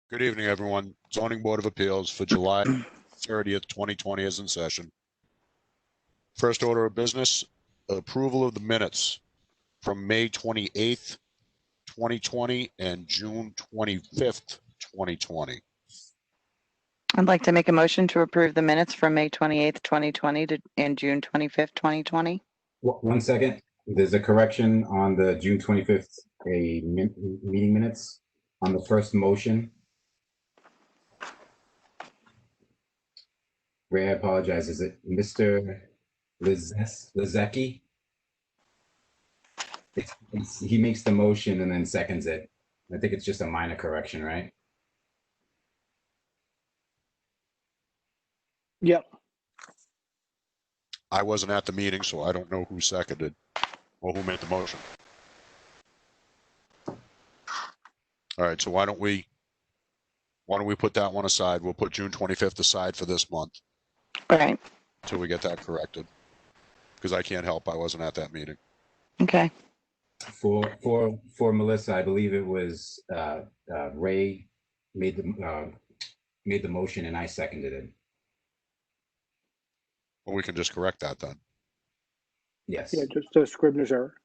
Good evening, everyone. Zoning Board of Appeals for July 30th, 2020 is in session. First order of business, approval of the minutes from May 28th, 2020 and June 25th, 2020. I'd like to make a motion to approve the minutes from May 28th, 2020 and June 25th, 2020. 1 second. There's a correction on the June 25th meeting minutes on the first motion. Ray, I apologize. Is it Mr. Lizecki? He makes the motion and then seconds it. I think it's just a minor correction, right? Yep. I wasn't at the meeting, so I don't know who seconded or who made the motion. All right, so why don't we put that one aside? We'll put June 25th aside for this month. Right. Until we get that corrected. Because I can't help, I wasn't at that meeting. Okay. For Melissa, I believe it was Ray made the motion and I seconded it. Well, we can just correct that then. Yes. Yeah, just a Scribner's error.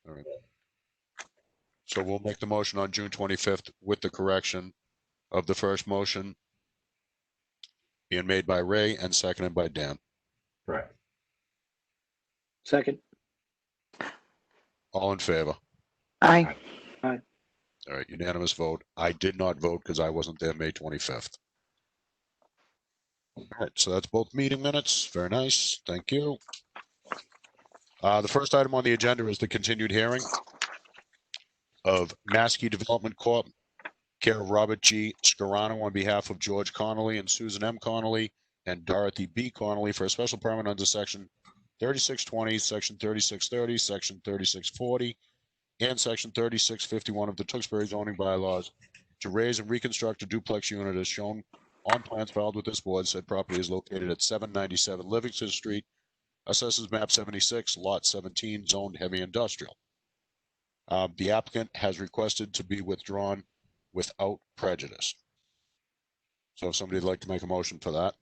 All right. So we'll make the motion on June 25th with the correction of the first motion being made by Ray and seconded by Dan. Correct. Second. All in favor? Aye. Aye. All right, unanimous vote. I did not vote because I wasn't there May 25th. All right, so that's both meeting minutes. Very nice. Thank you. The first item on the agenda is the continued hearing of Maskey Development Corp., care of Robert G. Scarano on behalf of George Connolly and Susan M. Connolly and Dorothy B. Connolly for a special permit under Section 3620, Section 3630, Section 3640, and Section 3651 of the Tewksbury zoning bylaws to raise and reconstruct a duplex unit as shown on plans filed with this board. Said property is located at 797 Livingston Street, assesses map 76, lot 17, zoned heavy industrial. The applicant has requested to be withdrawn without prejudice. So if somebody'd like to make a motion for that.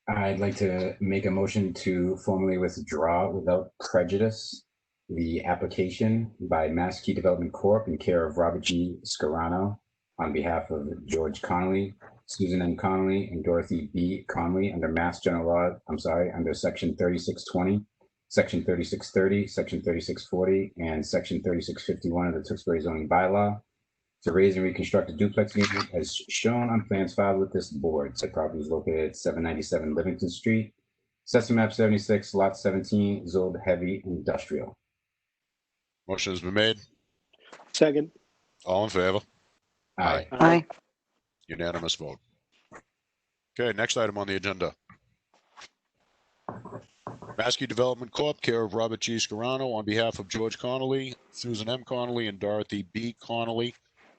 I'd like to make a motion to formally withdraw without prejudice the application by Maskey Development Corp. in care of Robert G. Scarano on behalf of George Connolly, Susan M. Connolly, and Dorothy B. Connolly under under Section 3620, Section 3630, Section 3640, and Section 3651 of the Tewksbury zoning bylaw to raise and reconstruct a duplex unit as shown on plans filed with this board. Said property is located at 797 Livingston Street, assessment map 76, lot 17, zoned heavy industrial. Motion has been made. Second. All in favor? Aye. Aye. Unanimous vote. Okay, next item on the agenda. Maskey Development Corp., care of Robert G. Scarano on behalf of George Connolly, Susan M. Connolly, and Dorothy B. Connolly,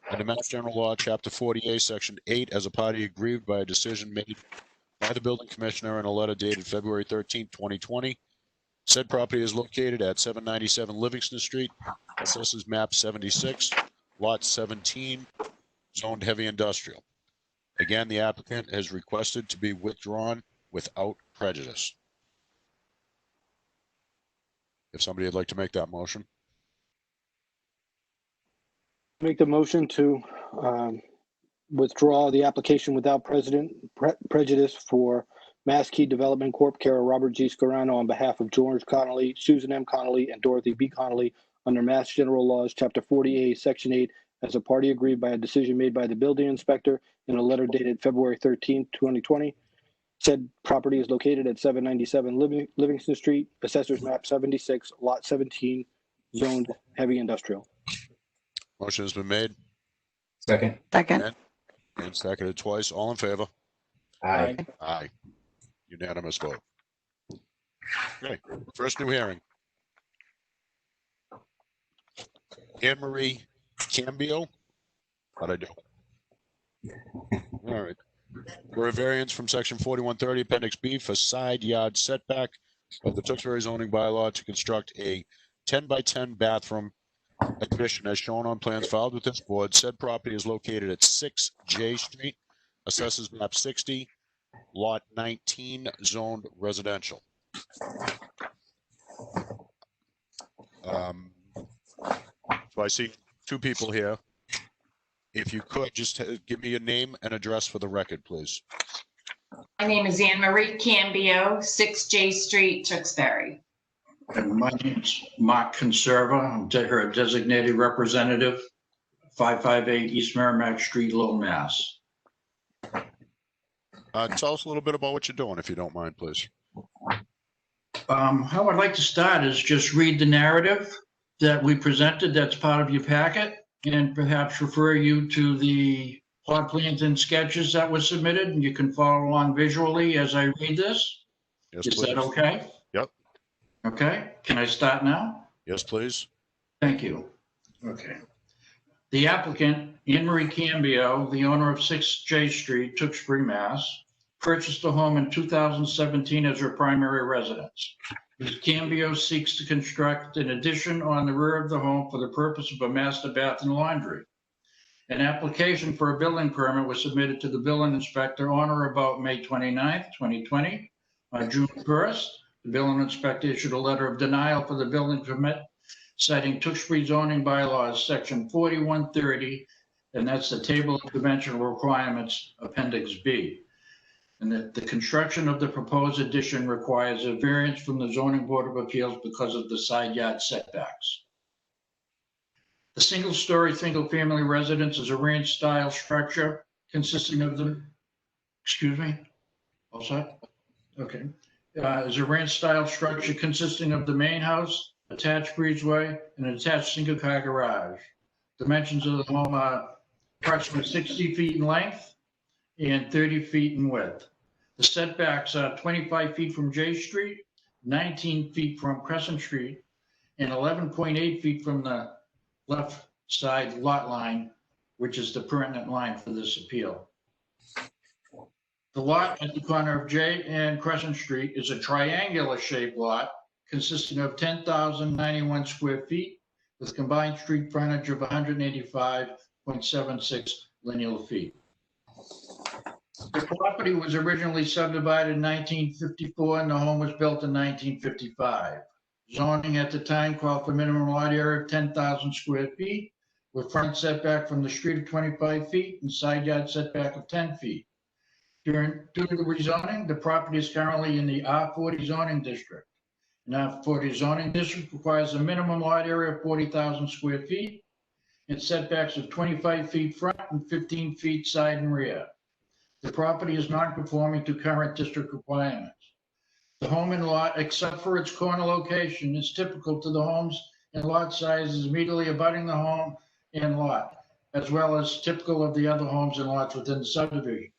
under Mass General Law, Chapter 48, Section 8, as a party aggrieved by a decision made by the building commissioner in a letter dated February 13, 2020. Said property is located at 797 Livingston Street, assesses map 76, lot 17, zoned heavy industrial. Again, the applicant has requested to be withdrawn without prejudice. If somebody would like to make that motion. Make the motion to withdraw the application without prejudice for Maskey Development Corp. care of Robert G. Scarano on behalf of George Connolly, Susan M. Connolly, and Dorothy B. Connolly under Mass General Laws, Chapter 48, Section 8, as a party aggrieved by a decision made by the building inspector in a letter dated February 13, 2020. Said property is located at 797 Livingston Street, assessors map 76, lot 17, zoned heavy industrial. Motion has been made. Second. Second. And seconded twice. All in favor? Aye. Aye. Unanimous vote. Okay, first new hearing. Anne Marie Cambio. How'd I do? All right. For a variance from Section 4130, Appendix B for side yard setback of the Tewksbury zoning bylaw to construct a 10 by 10 bathroom Addition, as shown on plans filed with this board, said property is located at 6 J Street, assesses map 60, lot 19, zoned residential. So I see two people here. If you could, just give me your name and address for the record, please. My name is Anne Marie Cambio, 6 J Street, Tewksbury. And my name's Mark Conserva. I'm her designated representative, 558 East Merrimack Street, Lowell, Mass. Tell us a little bit about what you're doing, if you don't mind, please. How I'd like to start is just read the narrative that we presented that's part of your packet, and perhaps refer you to the plot plans and sketches that were submitted, and you can follow along visually as I read this. Yes, Is please. that okay? Yep. Okay, can I start now? Yes, please. Thank you. Okay. The applicant, Anne Marie Cambio, the owner of 6 J Street, Tewksbury, Mass., purchased a home in 2017 as her primary residence. Ms. Cambio seeks to construct an addition on the rear of the home for the purpose of a master bath and laundry. An application for a building permit was submitted to the building inspector on or about May 29th, 2020. On June 1st, the building inspector issued a letter of denial for the building permit, citing Tewksbury zoning bylaws, section 4130, and that's the table of dimensional requirements, Appendix B. And that the construction of the proposed addition requires a variance from the Zoning Board of Appeals because of the side yard setbacks. The single-story, single-family residence is a ranch-style structure consisting of the, excuse me, all set? Okay. Is a ranch-style structure consisting of the main house, attached breezeway, and an attached single-car garage. Dimensions of the home are approximately 60 feet in length and 30 feet in width. The setbacks are 25 feet from J Street, 19 feet from Crescent Street, and 11.8 feet from the left side lot line, which is the pertinent line for this appeal. The lot at the corner of J and Crescent Street is a triangular shaped lot consisting of 10,091 square feet with combined street frontage of 185.76 linear feet. The property was originally subdivided in 1954 and the home was built in 1955. Zoning at the time called for minimum lot area of 10,000 square feet with front setback from the street of 25 feet and side yard setback of 10 feet. Due to the rezoning, the property is currently in the R40 zoning district. An R40 zoning district requires a minimum lot area of 40,000 square feet and setbacks of 25 feet front and 15 feet side and rear. The property is non-conforming to current district requirements. The home and lot, except for its corner location, is typical to the homes and lot sizes immediately abutting the home and lot, as well as typical of the other homes and lots within the subdivision.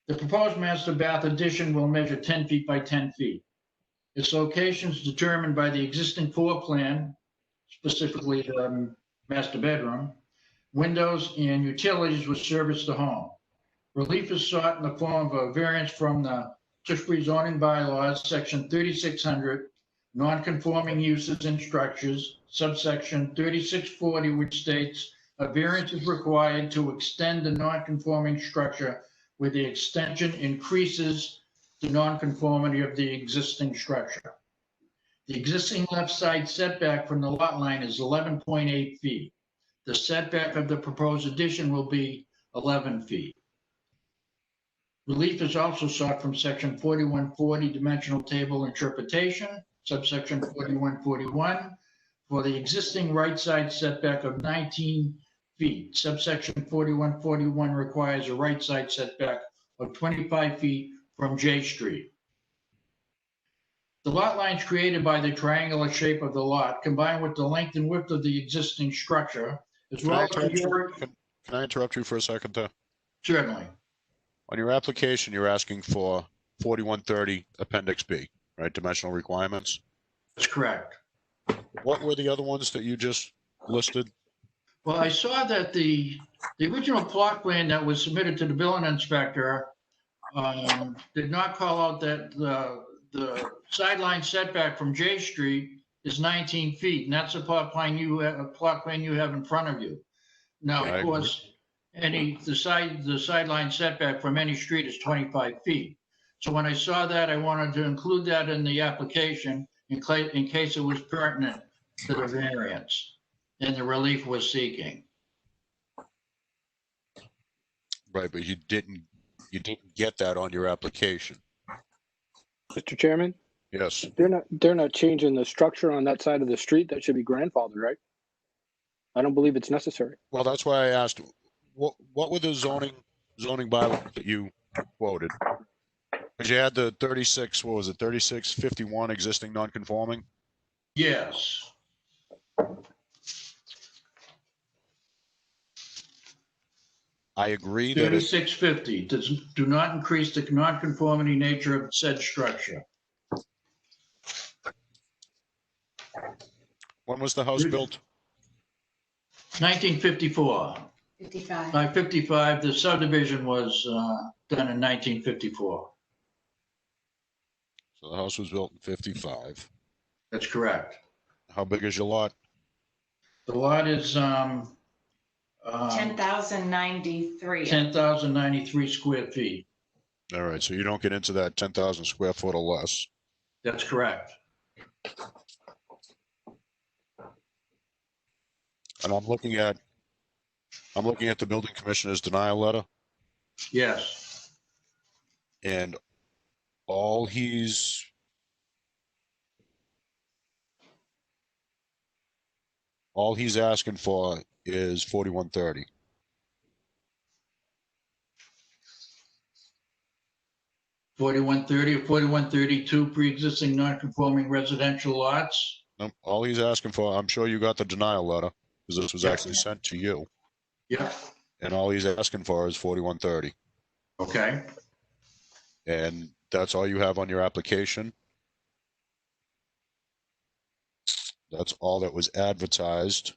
The proposed master bath addition will measure 10 feet by 10 feet. Its location is determined by the existing floor plan, specifically the master bedroom, windows, and utilities which service the home. Relief is sought in the form of a variance from the Tewksbury zoning bylaws, section 3600, non-conforming uses and structures, subsection 3640, which states a variance is required to extend the non-conforming structure where the extension increases the non-conformity of the existing structure. The existing left side setback from the lot line is 11.8 feet. The setback of the proposed addition will be 11 feet. Relief is also sought from section 4140 dimensional table interpretation, subsection 4141, for the existing right side setback of 19 feet. Subsection 4141 requires a right side setback of 25 feet from J Street. The lot lines created by the triangular shape of the lot, combined with the length and width of the existing structure, as well as Can I interrupt you for a second there? certainly. On your application, you're asking for 4130 Appendix B, right? Dimensional requirements. That's correct. What were the other ones that you just listed? Well, I saw that the original plot plan that was submitted to the building inspector did not call out that the sideline setback from J Street is 19 feet, and that's a plot plan you have in front of you. Now, I of course, the sideline setback from any street is 25 feet. So when I saw that, I wanted to include that in the application in case it was pertinent to the variance and the relief we're seeking. Right, but you didn't get that on your application. Mr. Chairman, Yes. they're not changing the structure on that side of the street. That should be grandfathered, right? I don't believe it's necessary. Well, that's why I asked, what were the zoning bylaws that you quoted? Because you had the 36, what was it, 3651 existing non-conforming? Yes. I agree that it, 3650 do not increase the non-conformity nature of said structure. when was the house built? 1954. 55. By 55, the subdivision was done in 1954. So the house was built in 55. That's correct. How big is your lot? The lot is 10,093. 10,093 square feet. All right, so you don't get into that 10,000 square foot or less. That's correct. And I'm looking at the building commissioner's denial letter, Yes. and all he's asking for is 4130. $41.30 or $41.32 pre-existing non-conforming residential lots. Nope, all he's asking for, I'm sure you got the denial letter, because this was Yeah. actually sent to you, Yep. and all he's asking for is 4130. Okay. And that's all you have on your application. That's all that was advertised.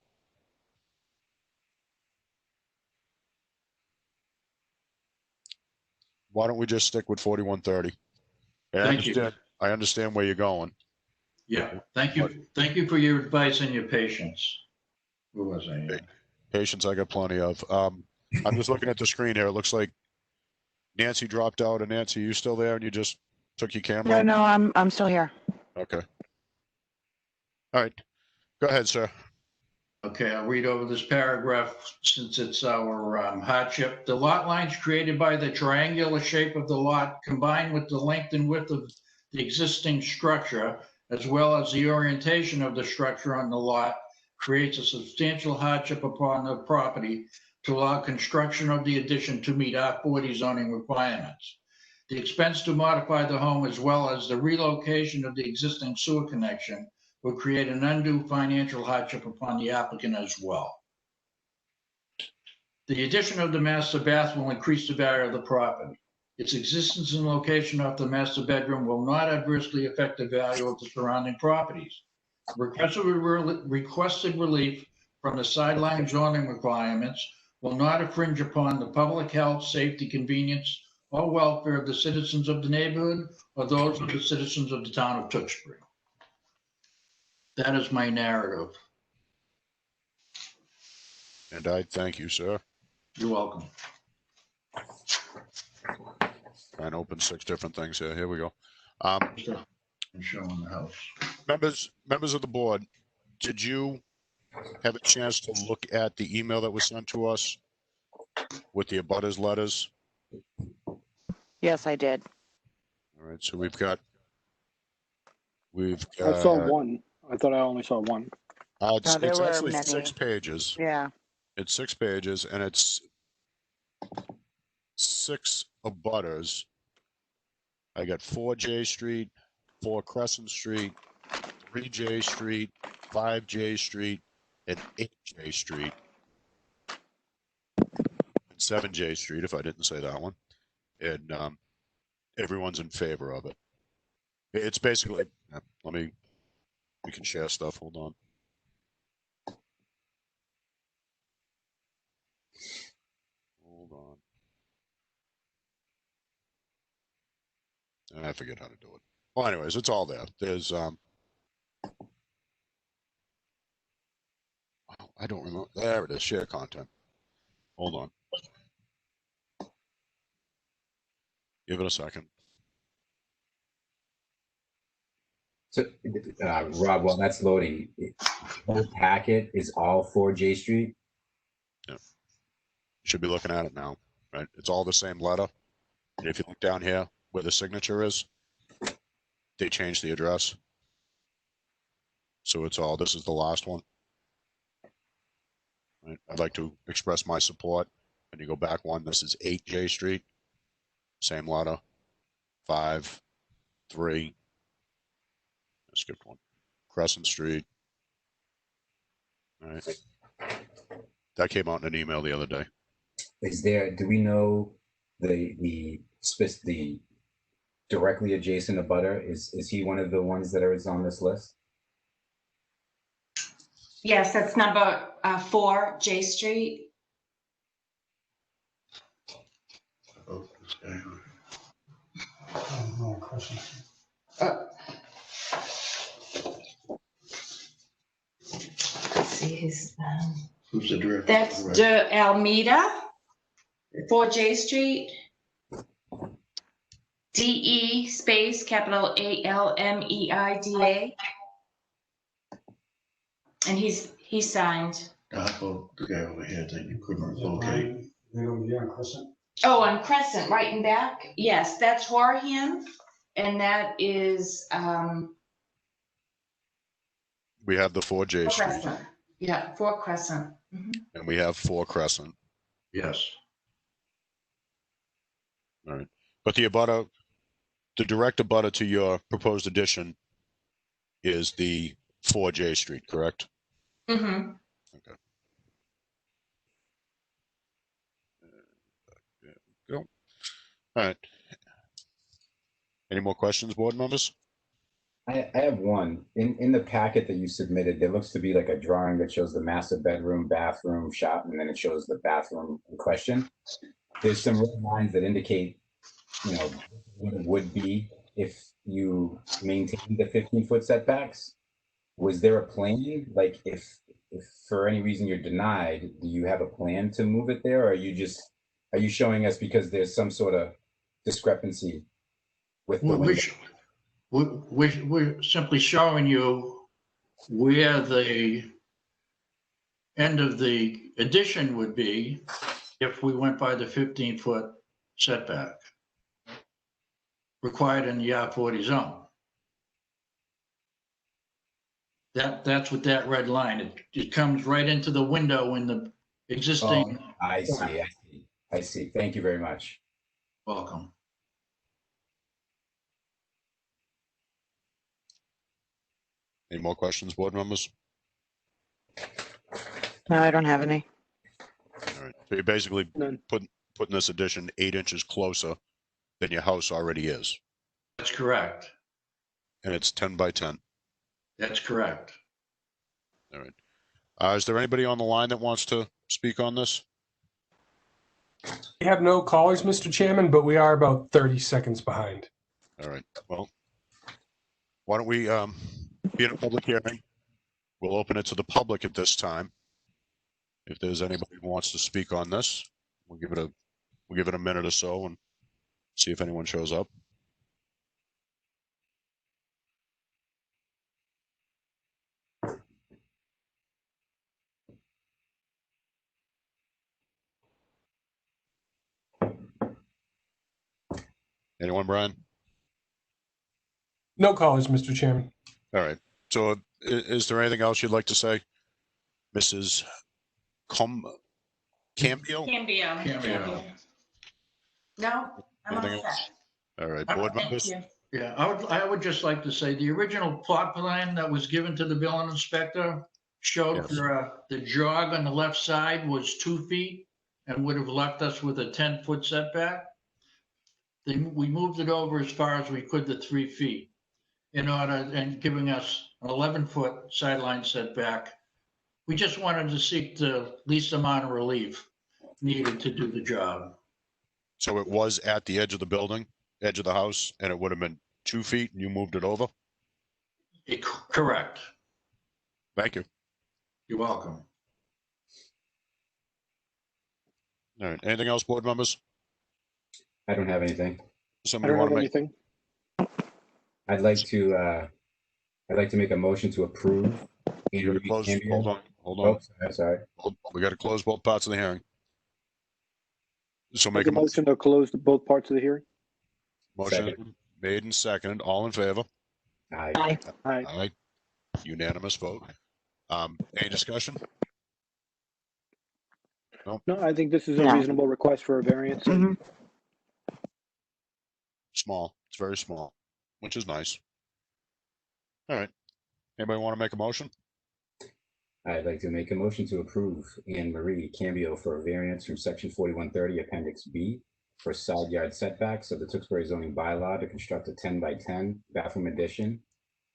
Why don't we just stick with 4130? Thank you. I understand where you're going. Yeah. Thank you. Thank you for your advice and your patience. Who was I? Patience, I got plenty of. I'm just looking at the screen here. It looks like Nancy dropped out. And Nancy, you still there? And you just took your camera? No, I'm still here. Okay. All right. Go ahead, sir. Okay, I'll read over this paragraph since it's our hardship. The lot lines created by the triangular shape of the lot combined with the length and width of the existing structure, as well as the orientation of the structure on the lot, creates a substantial hardship upon the property to allow construction of the addition to meet R40 zoning requirements. The expense to modify the home, as well as the relocation of the existing sewer connection, will create an undue financial hardship upon the applicant as well. The addition of the master bath will increase the value of the property. Its existence and location of the master bedroom will not adversely affect the value of the surrounding properties. Requested relief from the sideline zoning requirements will not infringe upon the public health, safety, convenience, or welfare of the citizens of the neighborhood or those of the citizens of the town of Tewksbury. That is my narrative. And I thank you, sir. You're welcome. Trying to open 6 different things here. Here we go. I'm showing the house. Members of the board, did you have a chance to look at the email that was sent to us with the abutters letters? Yes, I did. All right, so we've got. I saw one. I thought I only saw one. It's, No, there it's were actually many. 6 pages. Yeah. It's 6 pages, and it's 6 abutters. I got 4 J Street, 4 Crescent Street, 3 J Street, 5 J Street, and 8 J Street, and 7 J Street, if I didn't say that one. And everyone's in favor of it. It's basically, we can share stuff. Hold on. Hold on. I forget how to do it. Well, anyways, it's all there. There's I don't remember. There it is. Share content. Hold on. Give it a second. So, Rob, while that's loading, the whole packet is all for J Street. You should be looking at it now, right? It's all the same letter. And if you look down here where the signature is, they changed the address. So it's all, this is the last one. Right? I'd like to express my support. And you go back one, this is 8 J Street. Same letter. 5, 3. I skipped one. Crescent Street. All right. That came out in an email the other day. Is there? Do we know the directly adjacent abutter? Is he one of the ones that is on this list? Yes, that's number 4 J Street. Oh, this guy. Let's see his. Who's the director? That's Right. De Almeida, 4 J Street. DE space capital ALMEIDA. And he signed. I thought the guy over here that you couldn't locate. Oh, on Crescent, right in back. Yes, that's Horahan, and that is We have the 4 J Street. Crescent. Yeah, 4 Crescent. Mhm. And we have 4 Crescent. Yes. All right. But the abutter, the direct abutter to your proposed addition is the 4 J Street, correct? Mm-hmm. Okay. There we go. All right. Any more questions, board members? I have one. In the packet that you submitted, there looks to be like a drawing that shows the master bedroom, bathroom, shop, and then it shows the bathroom in question. There's some red lines that indicate, what it would be if you maintained the 15-foot setbacks. Was there a plan? Like if for any reason you're denied, do you have a plan to move it there? Or are you showing us because there's some sort of discrepancy with the window? We're simply showing you where the end of the addition would be if we went by the 15-foot setback required in the R40 zone. That's what that red line, it comes right into the window in the existing. Oh, I see. Thank you very much. Welcome. Any more questions, board members? No, I don't have any. All right. So you're basically None. putting this addition 8 inches closer than your house already is. That's correct. And it's 10 by 10. That's correct. All right. Is there anybody on the line that wants to speak on this? We have no callers, Mr. Chairman, but we are about 30 seconds behind. All right. Well, why don't we be in a public hearing? We'll open it to the public at this time. If there's anybody who wants to speak on this, we'll give it a minute or so and see if anyone shows up. Anyone, Brian? No callers, Mr. Chairman. All right. So is there anything else you'd like to say? Mrs. Cambio? Cambio. No, I'm all Anything set. else? All right, board Thank members? you. Yeah, I would just like to say the original plot plan that was given to the building inspector showed Yes. the jog on the left side was 2 feet and would have left us with a 10-foot setback. We moved it over as far as we could to 3 feet and giving us an 11-foot sideline setback. We just wanted to seek the least amount of relief needed to do the job. So it was at the edge of the building, edge of the house, and it would have been 2 feet and you moved it over? Correct. Thank you. You're welcome. All right. Anything else, board members? I don't have anything. I Somebody don't want have to make? anything. I'd like to make a motion to approve. You got to close. Cambio. Hold on. Hold Oh, on. sorry. We got to close both parts of the hearing. So Make a motion to close both parts of the hearing. Motion has been made and seconded. All in favor? Aye. Aye. Aye. Unanimous vote. Any discussion? No, I think this is a No. reasonable request for a variance. Mhm. Small. It's very small, which is nice. All right. Anybody want to make a motion? I'd like to make a motion to approve Anne Marie Cambio for a variance from section 4130 Appendix B for side yard setbacks of the Tewksbury zoning bylaw to construct a 10 by 10 bathroom addition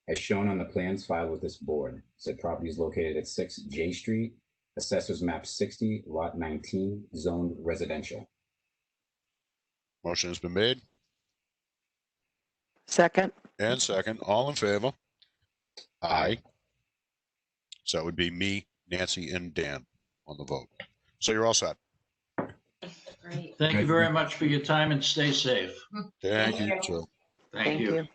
as shown on the plans filed with this board. Said property is located at 6 J Street, Assessors Map 60, Lot 19, zoned residential. Motion has been made Second. and second. All in favor? Aye. So that would be me, Nancy, and Dan on the vote. So you're all set. Great. Thank you very much for your time and stay safe. Thank Thank you, you. too. Thank you.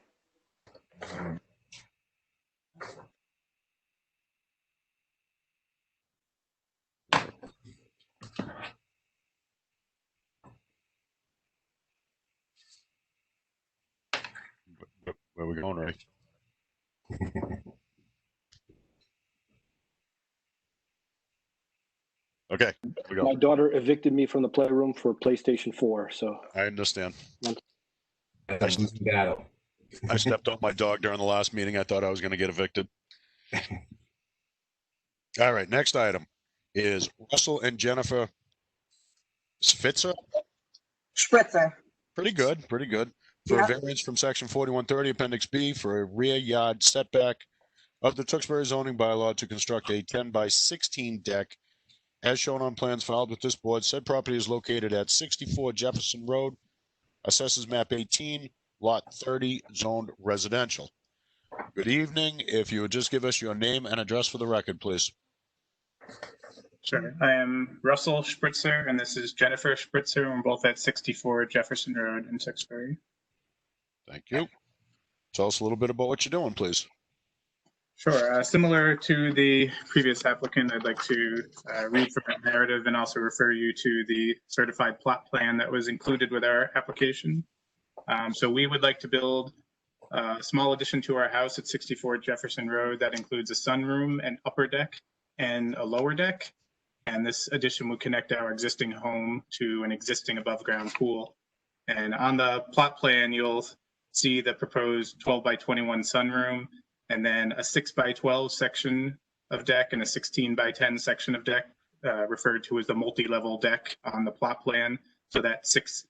Where are we going, Ray? Okay, here we My go. daughter evicted me from the playroom for PlayStation 4, so I understand. That's a losing battle. I stepped on my dog during the last meeting. I thought I was going to get evicted. All right, next item is Russell and Jennifer Spitzer. Spritzer. Pretty good, pretty good. For a variance from section 4130 Appendix B for a rear yard setback of the Tewksbury zoning bylaw to construct a 10 by 16 deck as shown on plans filed with this board. Said property is located at 64 Jefferson Road, Assessors Map 18, Lot 30, zoned residential. Good evening. If you would just give us your name and address for the record, please. Sure. I am Russell Spritzer, and this is Jennifer Spritzer. We're both at 64 Jefferson Road in Tewksbury. Thank you. Tell us a little bit about what you're doing, please. Sure. Similar to the previous applicant, I'd like to read from our narrative and also refer you to the certified plot plan that was included with our application. So we would like to build a small addition to our house at 64 Jefferson Road that includes a sunroom, an upper deck, and a lower deck. And this addition would connect our existing home to an existing above ground pool. And on the plot plan, you'll see the proposed 12 by 21 sunroom, and then a 6 by 12 section of deck and a 16 by 10 section of deck, referred to as the multi-level deck on the plot plan. So that 6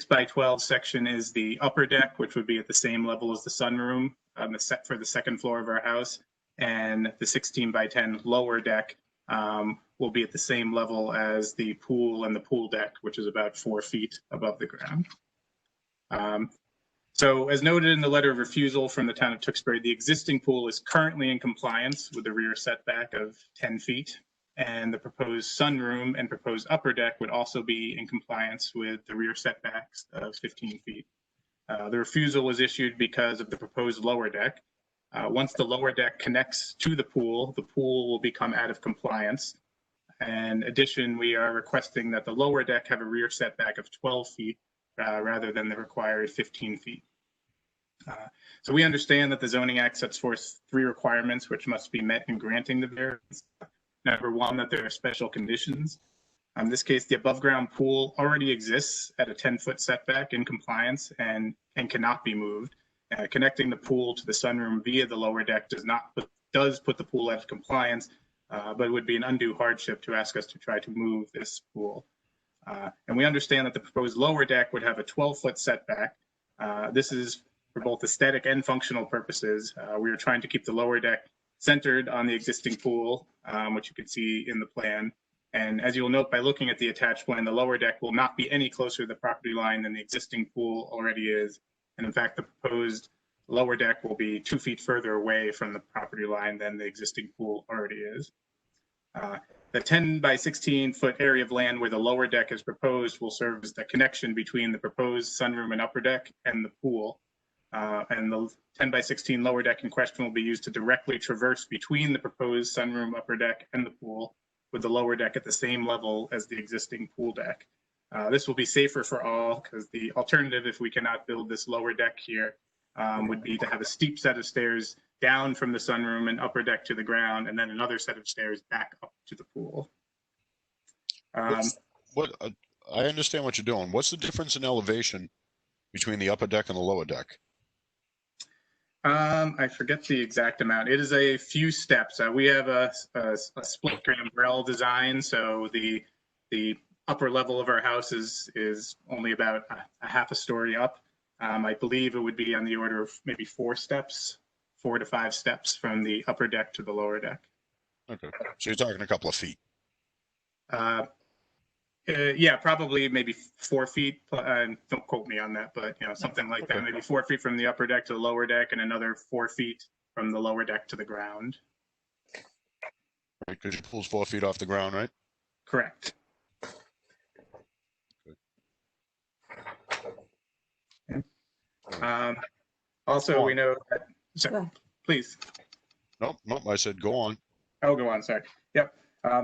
by 12 section is the upper deck, which would be at the same level as the sunroom on the set for the second floor of our house. And the 16 by 10 lower deck will be at the same level as the pool and the pool deck, which is about 4 feet above the ground. So as noted in the letter of refusal from the town of Tewksbury, the existing pool is currently in compliance with the rear setback of 10 feet. And the proposed sunroom and proposed upper deck would also be in compliance with the rear setbacks of 15 feet. The refusal was issued because of the proposed lower deck. Once the lower deck connects to the pool will become out of compliance. In addition, we are requesting that the lower deck have a rear setback of 12 feet rather than the required 15 feet. So we understand that the zoning act sets forth 3 requirements which must be met in granting the variance. Number 1, that there are special conditions. In this case, the above ground pool already exists at a 10-foot setback in compliance and cannot be moved. Connecting the pool to the sunroom via the lower deck does put the pool out of compliance, but it would be an undue hardship to ask us to try to move this pool. And we understand that the proposed lower deck would have a 12-foot setback. This is for both aesthetic and functional purposes. We are trying to keep the lower deck centered on the existing pool, which you can see in the plan. And as you'll note by looking at the attached plan, the lower deck will not be any closer to the property line than the existing pool already is. And in fact, the proposed lower deck will be 2 feet further away from the property line than the existing pool already is. The 10 by 16 foot area of land where the lower deck is proposed will serve as the connection between the proposed sunroom and upper deck and the pool. And the 10 by 16 lower deck in question will be used to directly traverse between the proposed sunroom, upper deck, and the pool, with the lower deck at the same level as the existing pool deck. This will be safer for all, because the alternative, if we cannot build this lower deck here, would be to have a steep set of stairs down from the sunroom and upper deck to the ground, and then another set of stairs back up to the pool. I understand what you're doing. What's the difference in elevation between the upper deck and the lower deck? I forget the exact amount. It is a few steps. We have a split gambrel design, so the upper level of our house is only about a half a story up. I believe it would be on the order of maybe 4 to 5 steps from the upper deck to the lower deck. Okay, so you're talking a couple of feet. Yeah, probably maybe 4 feet. Don't quote me on that, but something like that. Maybe 4 feet from the upper deck to the lower deck, and another 4 feet from the lower deck to the ground. Right, because your pool's 4 feet off the ground, right? Correct. Also, we know that. Sorry, please. Nope. I said go on. Oh, go on. Sorry. Yep.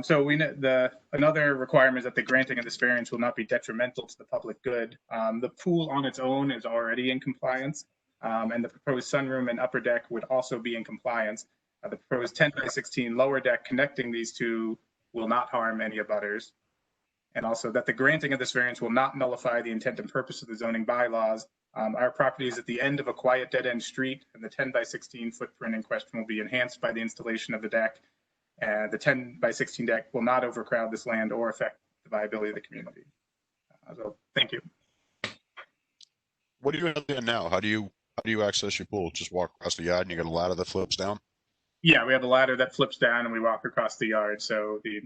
So we know another requirement is that the granting of this variance will not be detrimental to the public good. The pool on its own is already in compliance, and the proposed sunroom and upper deck would also be in compliance. The proposed 10 by 16 lower deck connecting these two will not harm any abutters. And also that the granting of this variance will not nullify the intent and purpose of the zoning bylaws. Our property is at the end of a quiet dead-end street, and the 10 by 16 footprint in question will be enhanced by the installation of the deck. The 10 by 16 deck will not overcrowd this land or affect the viability of the community. So thank you. What do you have there now? How do you access your pool? Just walk across the yard and you got a ladder that flips down? Yeah, we have a ladder that flips down and we walk across the yard. So the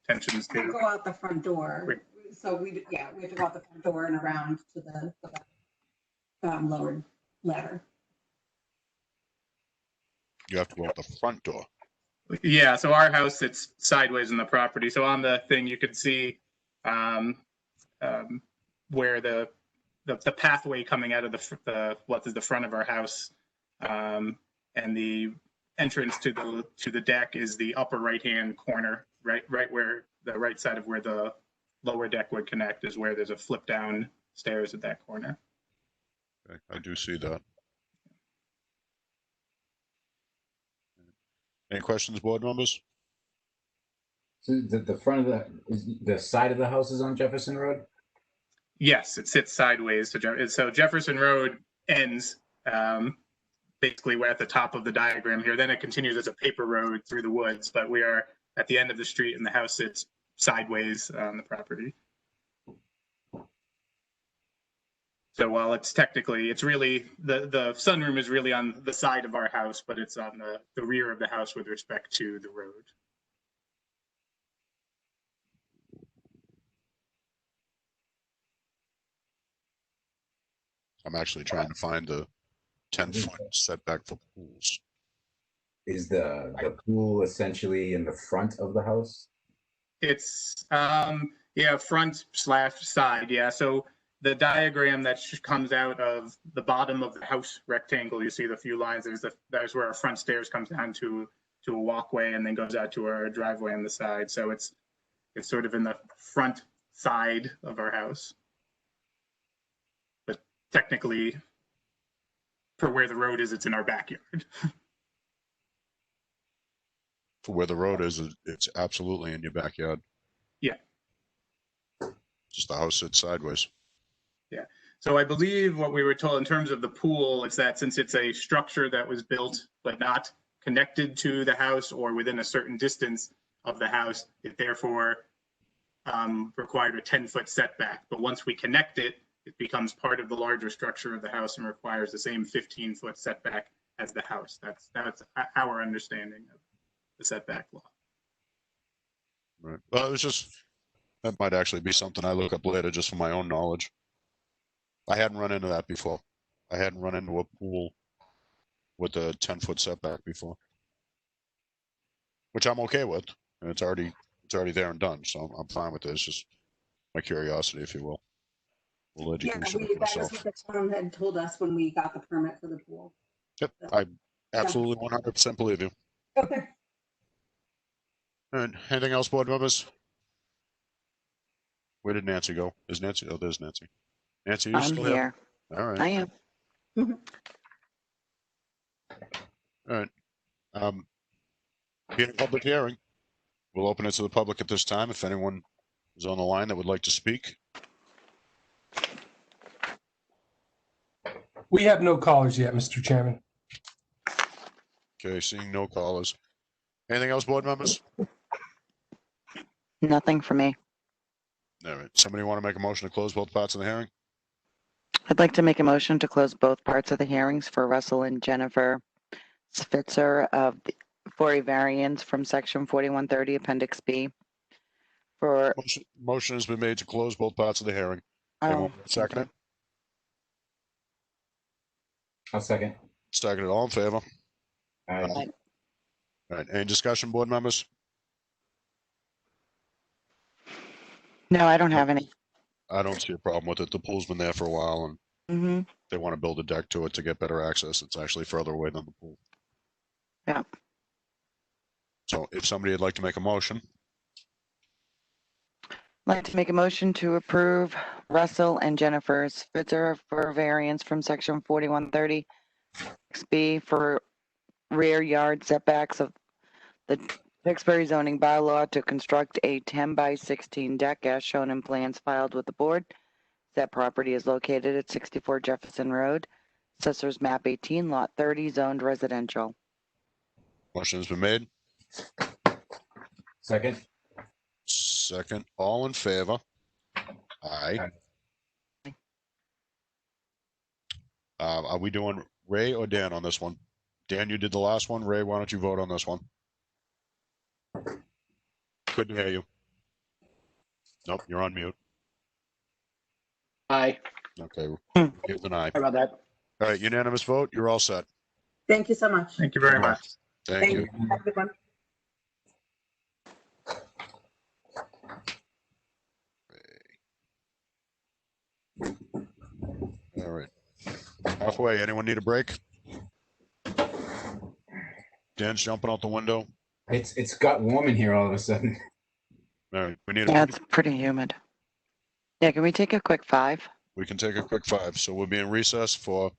intentions We go out the front door. So we have to go out the front door and around to the lower ladder. You have to go out the front door. Yeah, so our house sits sideways in the property. So on the thing, you could see where the pathway coming out of the front of our house, and the entrance to the deck is the upper right-hand corner, right where the right side of where the lower deck would connect is where there's a flip down stairs at that corner. Okay, I do see that. Any questions, board members? So the front of the side of the house is on Jefferson Road? Yes, it sits sideways. So Jefferson Road ends basically we're at the top of the diagram here. Then it continues as a paper road through the woods, but we are at the end of the street and the house sits sideways on the property. So while it's really, the sunroom is really on the side of our house, but it's on the rear of the house with respect to the road. I'm actually trying to find the 10-foot setback for pools. Is the pool essentially in the front of the house? It's front / side. Yeah. So the diagram that comes out of the bottom of the house rectangle, you see the few lines. There's where our front stairs comes down to a walkway and then goes out to our driveway on the side. So it's sort of in the front side of our house. But technically, for where the road is, it's in our backyard. For where the road is, it's absolutely in your backyard. Yeah. Just the house sits sideways. Yeah. So I believe what we were told in terms of the pool is that since it's a structure that was built but not connected to the house or within a certain distance of the house, it therefore required a 10-foot setback. But once we connect it, it becomes part of the larger structure of the house and requires the same 15-foot setback as the house. That's our understanding of the setback law. Right. Well, that might actually be something I look up later just for my own knowledge. I hadn't run into that before. I hadn't run into a pool with a 10-foot setback before, which I'm okay with. And it's already It's already there and done, so I'm fine with this. Just my curiosity, if you will. Alleged Yeah, research that was myself. what the town had told us when we got the permit for the pool. Yep, I absolutely 100% believe you. Okay. All right, anything else, board members? Where did Nancy go? Is Nancy? Oh, there's Nancy. Nancy, you I'm still here? here. All right. I am. All right. Being a public hearing, we'll open it to the public at this time. If anyone is on the line that would like to speak. We have no callers yet, Mr. Chairman. Okay, seeing no callers. Anything else, board members? Nothing for me. All right. Somebody want to make a motion to close both parts of the hearing? I'd like to make a motion to close both parts of the hearings for Russell and Jennifer Spitzer for a variance from section 4130 Appendix B for, Motion has been made to close both parts of the hearing. Anyone second it? I'll second. Second it. All in favor? Aye. All right. Any discussion, board members? no, I don't have any. I don't see a problem with it. The pool's been there for a while, and Mm-hmm. they want to build a deck to it to get better access. It's actually further away than the pool. Yeah. So if somebody would like to make a motion, I'd like to make a motion to approve Russell and Jennifer Spitzer for variance from section 4130 B for rear yard setbacks of the Tewksbury zoning bylaw to construct a 10 by 16 deck as shown in plans filed with the board. That property is located at 64 Jefferson Road, Assessor's Map 18, Lot 30, zoned residential. motion has been made. Second. Second, all in favor? Aye. Are we doing Ray or Dan on this one? Dan, you did the last one. Ray, why don't you vote on this one? Couldn't hear you. Nope, you're on mute. Aye. Okay, here's an aye. How about that? All right, unanimous vote. You're all set. Thank you so much. Thank you very much. Thank you. Have a good one. All right. Halfway. Anyone need a break? Dan's jumping out the window. It's got warm in here all of a sudden. All right, we need. Yeah, it's pretty humid. Yeah, can we take a quick 5? We can take a quick 5. So we'll be in recess for.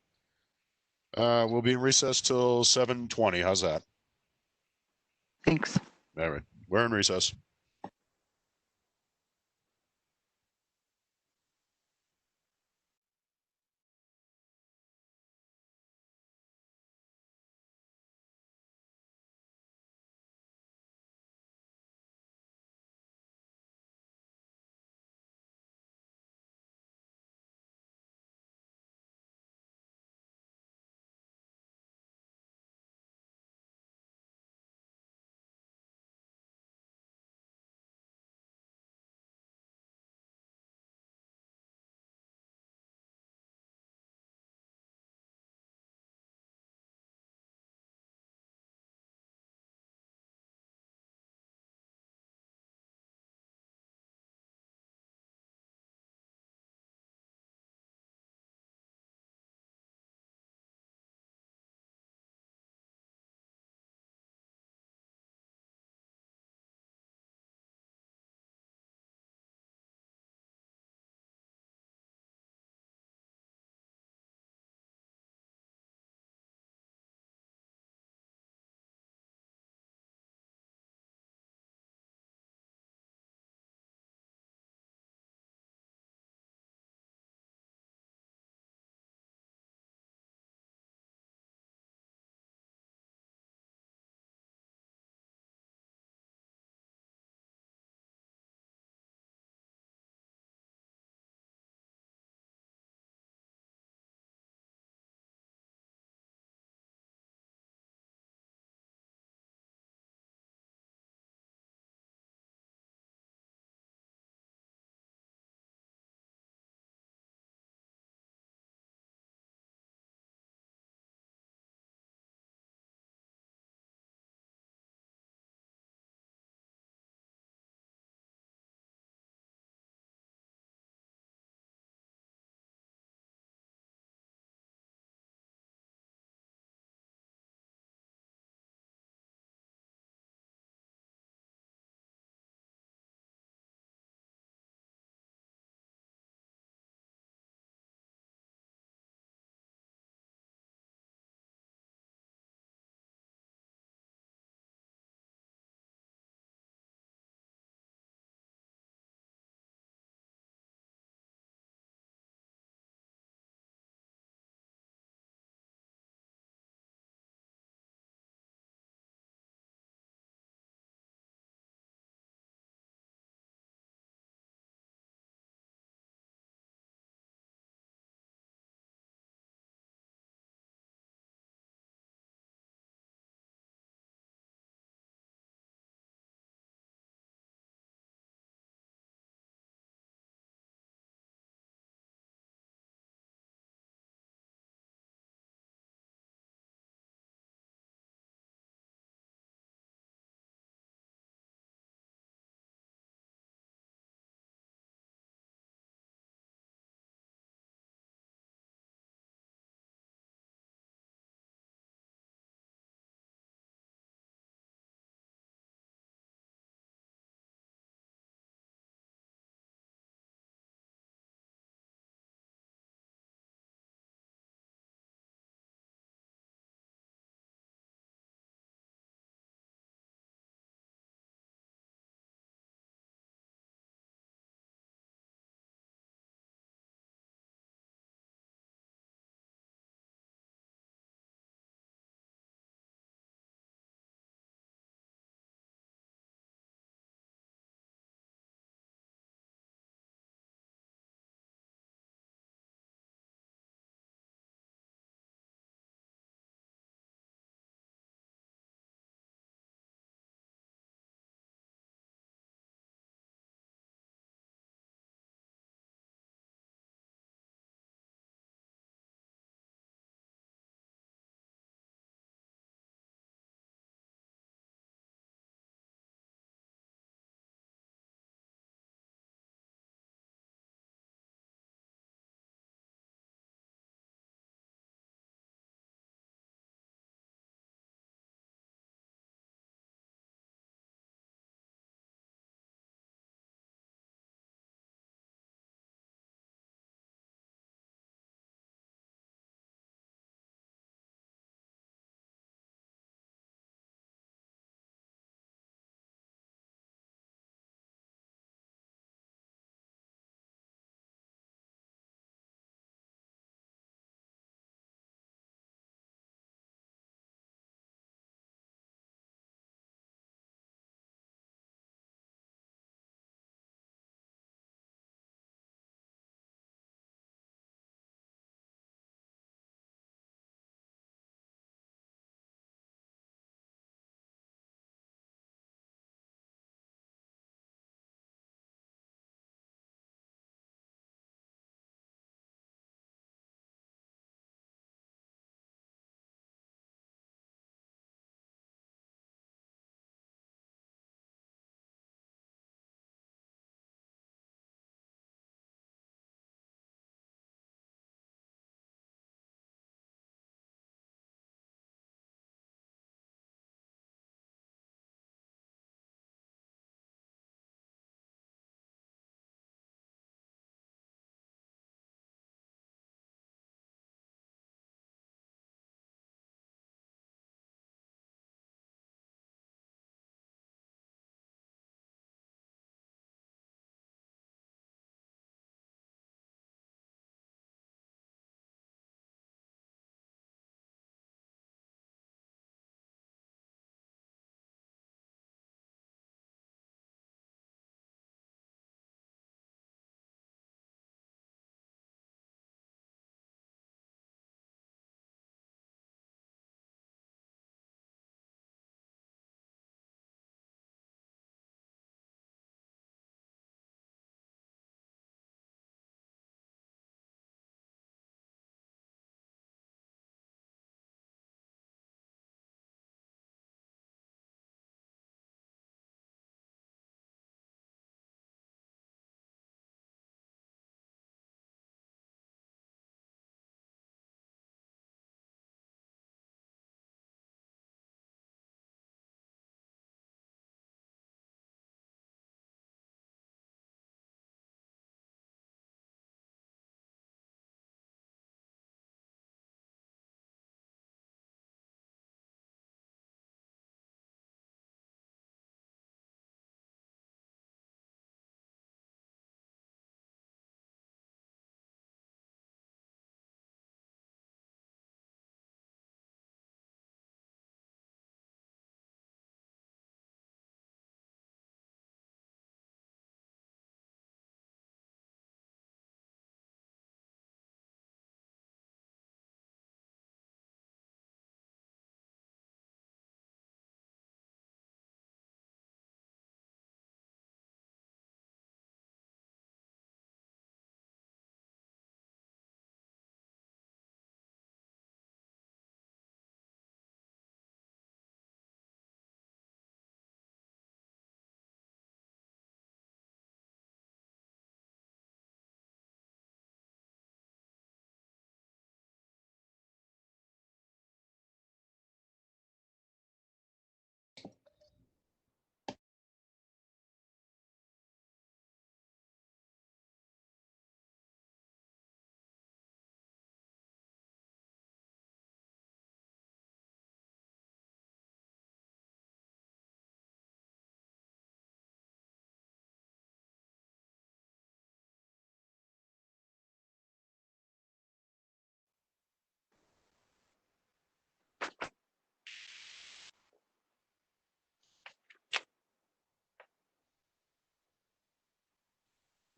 We'll be in recess till 7:20. How's that? Thanks. All right, we're in recess.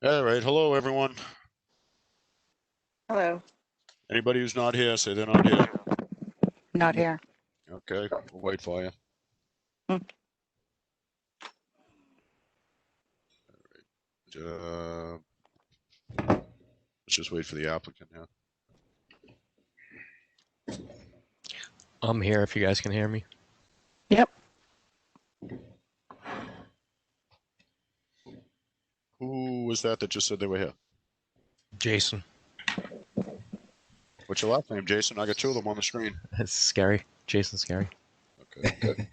All right. Hello, everyone. Hello. Anybody who's not here, say they're not here. Not here. Okay, we'll wait for you. Hmm. Let's just wait for the applicant now. I'm here if you guys can hear me. Yep. Who was that just said they were here? Jason. What's your last name, Jason? I got two of them on the screen. It's Scary. Jason's Scary. Okay, good.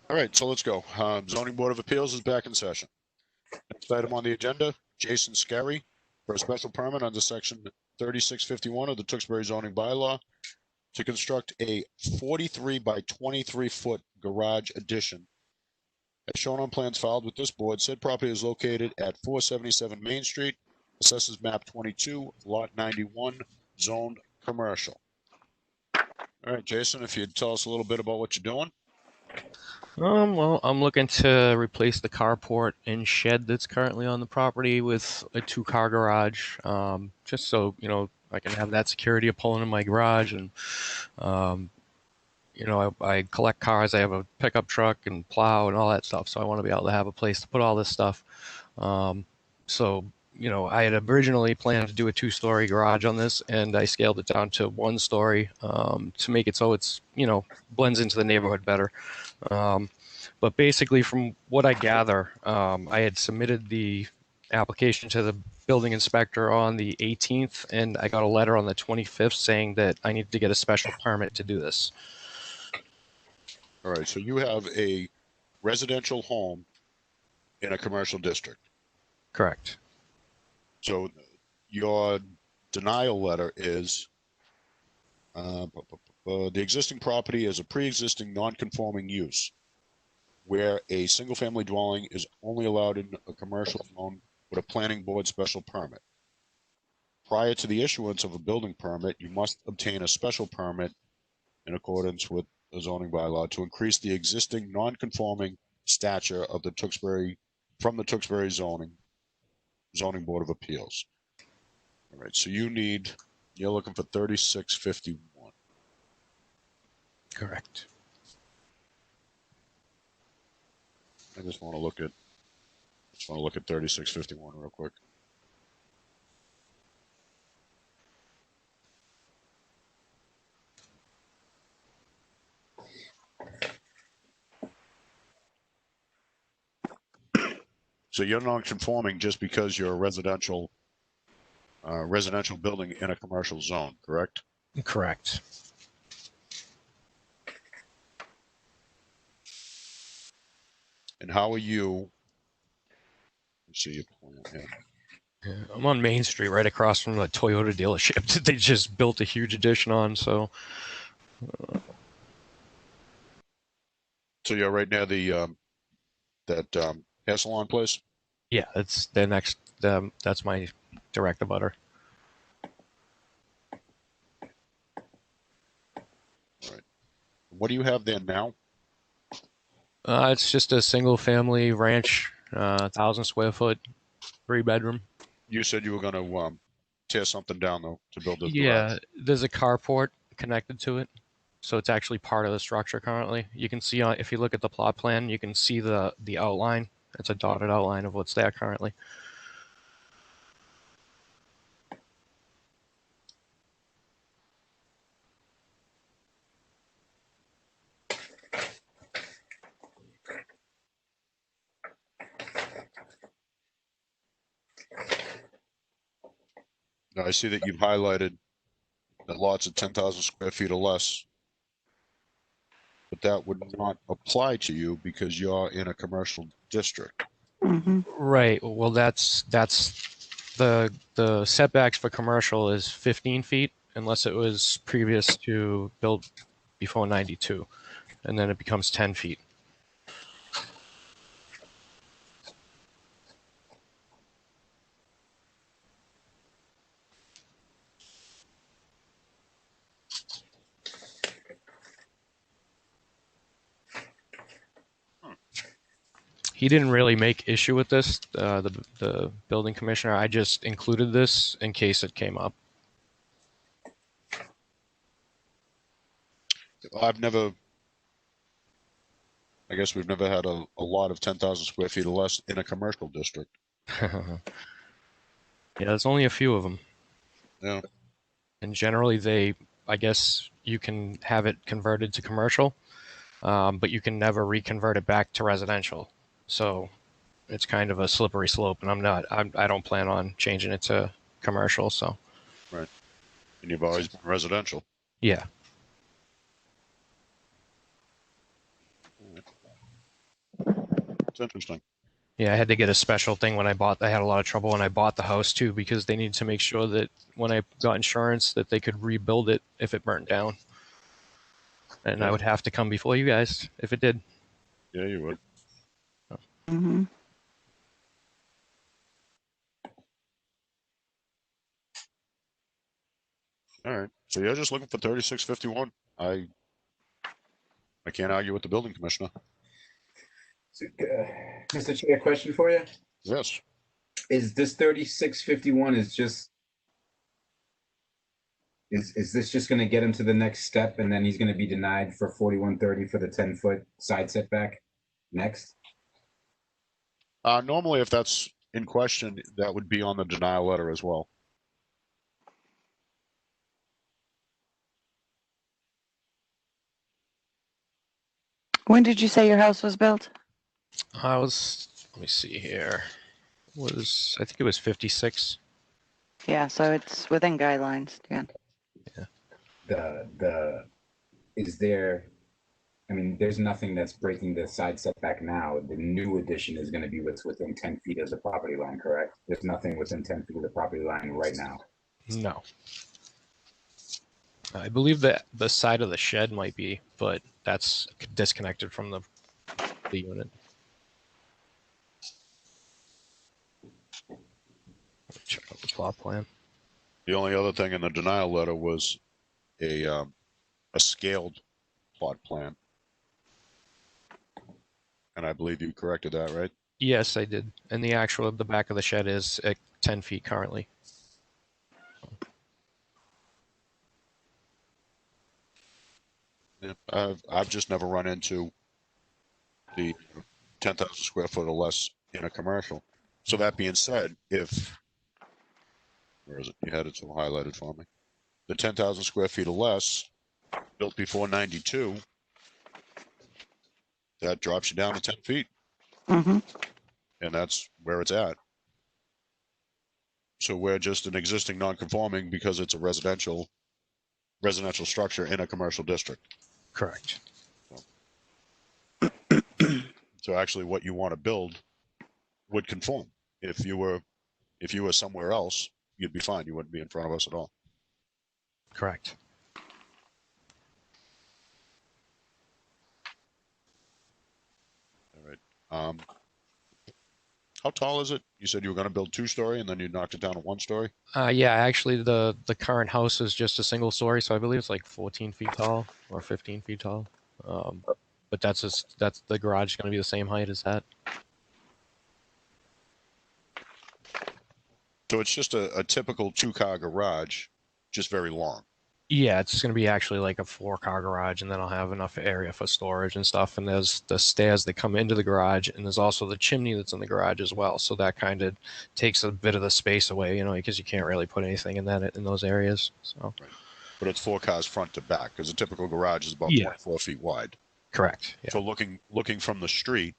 All right, so let's go. Zoning Board of Appeals is back in session. Next item on the agenda, Jason Scary for a special permit under section 3651 of the Tewksbury zoning bylaw to construct a 43 by 23 foot garage addition. As shown on plans filed with this board, said property is located at 477 Main Street, assesses map 22, lot 91, zoned commercial. All right, Jason, if you'd tell us a little bit about what you're doing. Well, I'm looking to replace the carport and shed that's currently on the property with a 2-car garage, just so, you know, I can have that security of pulling in my garage. And, you know, I collect cars. I have a pickup truck and plow and all that stuff. So I want to be able to have a place to put all this stuff. So, you know, I had originally planned to do a 2-story garage on this, and I scaled it down to 1 story to make it so it's, you know, blends into the neighborhood better. But basically, from what I gather, I had submitted the application to the building inspector on the 18th, and I got a letter on the 25th saying that I needed to get a special permit to do this. All right, so you have a residential home in a commercial district. Correct. So your denial letter is the existing property is a pre-existing non-conforming use where a single-family dwelling is only allowed in a commercial zone with a planning board special permit. Prior to the issuance of a building permit, you must obtain a special permit in accordance with the zoning bylaw to increase the existing non-conforming stature of the Tewksbury from the Tewksbury zoning Board of Appeals. All right, so you're looking for 3651. Correct. I just want to look at 3651 real quick. So you're non-conforming just because you're a residential building in a commercial zone, correct? Correct. And how are you? Let's see your plan here. Yeah, I'm on Main Street, right across from the Toyota dealership that they just built a huge addition on. So So you're right near the that hair salon place? yeah, it's the next. That's my direct abutter. All right. What do you have there now? It's just a single-family ranch, 1,000 square foot, 3-bedroom. You said you were going to tear something down though to build this Yeah, garage. there's a carport connected to it, so it's actually part of the structure currently. You can see if you look at the plot plan, you can see the outline. It's a dotted outline of what's there currently. Now I see that you've highlighted that lots of 10,000 square feet or less, but that would not apply to you because you're in a commercial district. Mm-hmm. Right. Well, that's the setbacks for commercial is 15 feet unless it was previous to built before 92, and then it becomes 10 feet. he didn't really make issue with this, the building commissioner. I just included this in case it came up. I guess we've never had a lot of 10,000 square feet or less in a commercial district. Yeah, there's only a few of them. Yeah. And generally I guess you can have it converted to commercial, but you can never reconvert it back to residential. So it's kind of a slippery slope, and I don't plan on changing it to commercial, so. Right. And you've always been residential. Yeah. It's interesting. Yeah, I had to get a special thing when I had a lot of trouble when I bought the house too, because they needed to make sure that when I got insurance that they could rebuild it if it burnt down. And I would have to come before you guys if it did. Yeah, you would. Mm-hmm. All right. So you're just looking for 3651. I can't argue with the building commissioner. So, Mr. Chair, question for you. Yes. Is this 3651 is this just going to get him to the next step, and then he's going to be denied for 4130 for the 10-foot side setback next? Normally, if that's in question, that would be on the denial letter as well. When did you say your house was built? Let me see here. I think it was 56. Yeah, so it's within guidelines, yeah. There's nothing that's breaking the side setback now. The new addition is going to be what's within 10 feet of the property line, correct? There's nothing within 10 feet of the property line right now. No. I believe that the side of the shed might be, but that's disconnected from the unit. Check out the plot plan. The only other thing in the denial letter was a scaled plot plan. And I believe you corrected that, right? Yes, I did. And the back of the shed is at 10 feet currently. Yeah, I've just never run into the 10,000 square foot or less in a commercial. So that being said, where is it? You had it so highlighted for me. The 10,000 square feet or less, built before 92, that drops you down to 10 feet. Mm-hmm. And that's where it's at. So we're just an existing non-conforming because it's a residential structure in a commercial district. Correct. So actually what you want to build would conform. If you were somewhere else, you'd be fine. You wouldn't be in front of us at all. Correct. All right. How tall is it? You said you were going to build 2-story and then you knocked it down to 1-story? Yeah, actually the current house is just a single story, so I believe it's like 14 feet tall or 15 feet tall. But that's the garage is going to be the same height as that. So it's just a typical 2-car garage, just very long. Yeah, it's going to be actually like a 4-car garage, and then I'll have enough area for storage and stuff. And there's the stairs that come into the garage, and there's also the chimney that's in the garage as well. So that kind of takes a bit of the space away, because you can't really put anything in those areas. So, right. But it's 4 cars front to back, because a typical garage is about 24 feet wide. Correct. Yeah. So looking from the street,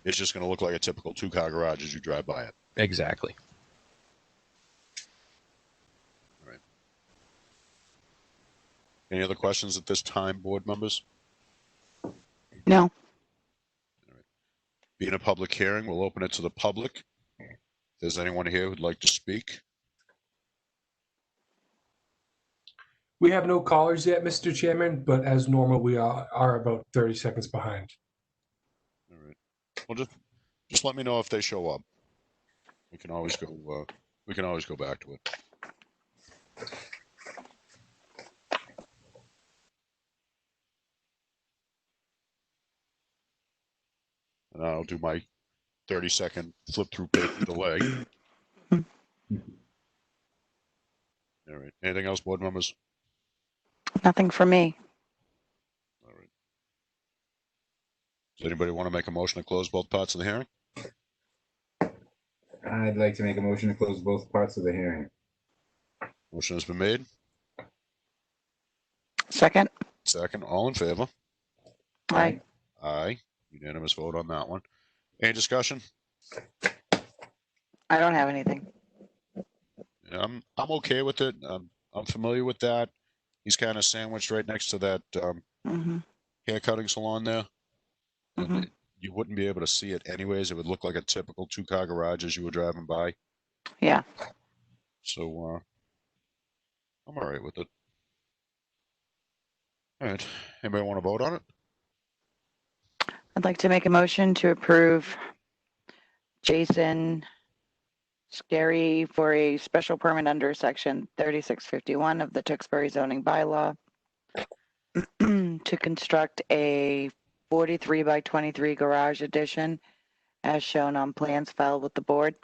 it's just going to look like a typical 2-car garage as you drive by it. Exactly. Any other questions at this time, board members? No. All right. Being a public hearing, we'll open it to the public. If there's anyone here who'd like to speak? We have no callers yet, Mr. Chairman, but as normal, we are about 30 seconds behind. All right. Well, just let me know if they show up. We can always go back to it. And I'll do my 30-second flip through paper delay. All right. Anything else, board members? Nothing for me. All right. Does anybody want to make a motion to close both parts of the hearing? I'd like to make a motion to close both parts of the hearing. Motion has been made. Second. Second. All in favor? Aye. Aye. Unanimous vote on that one. Any discussion? I don't have anything. I'm okay with it. I'm familiar with that. He's kind of sandwiched right next to that Mm-hmm. hair cutting salon there. Mm-hmm. You wouldn't be able to see it anyways. It would look like a typical two-car garage as you were driving by. Yeah. So I'm all right with it. All right. Anybody want to vote on it? I'd like to make a motion to approve Jason Scary for a special permit under section 3651 of the Tewksbury zoning bylaw to construct a 43 by 23 garage addition as shown on plans filed with the board.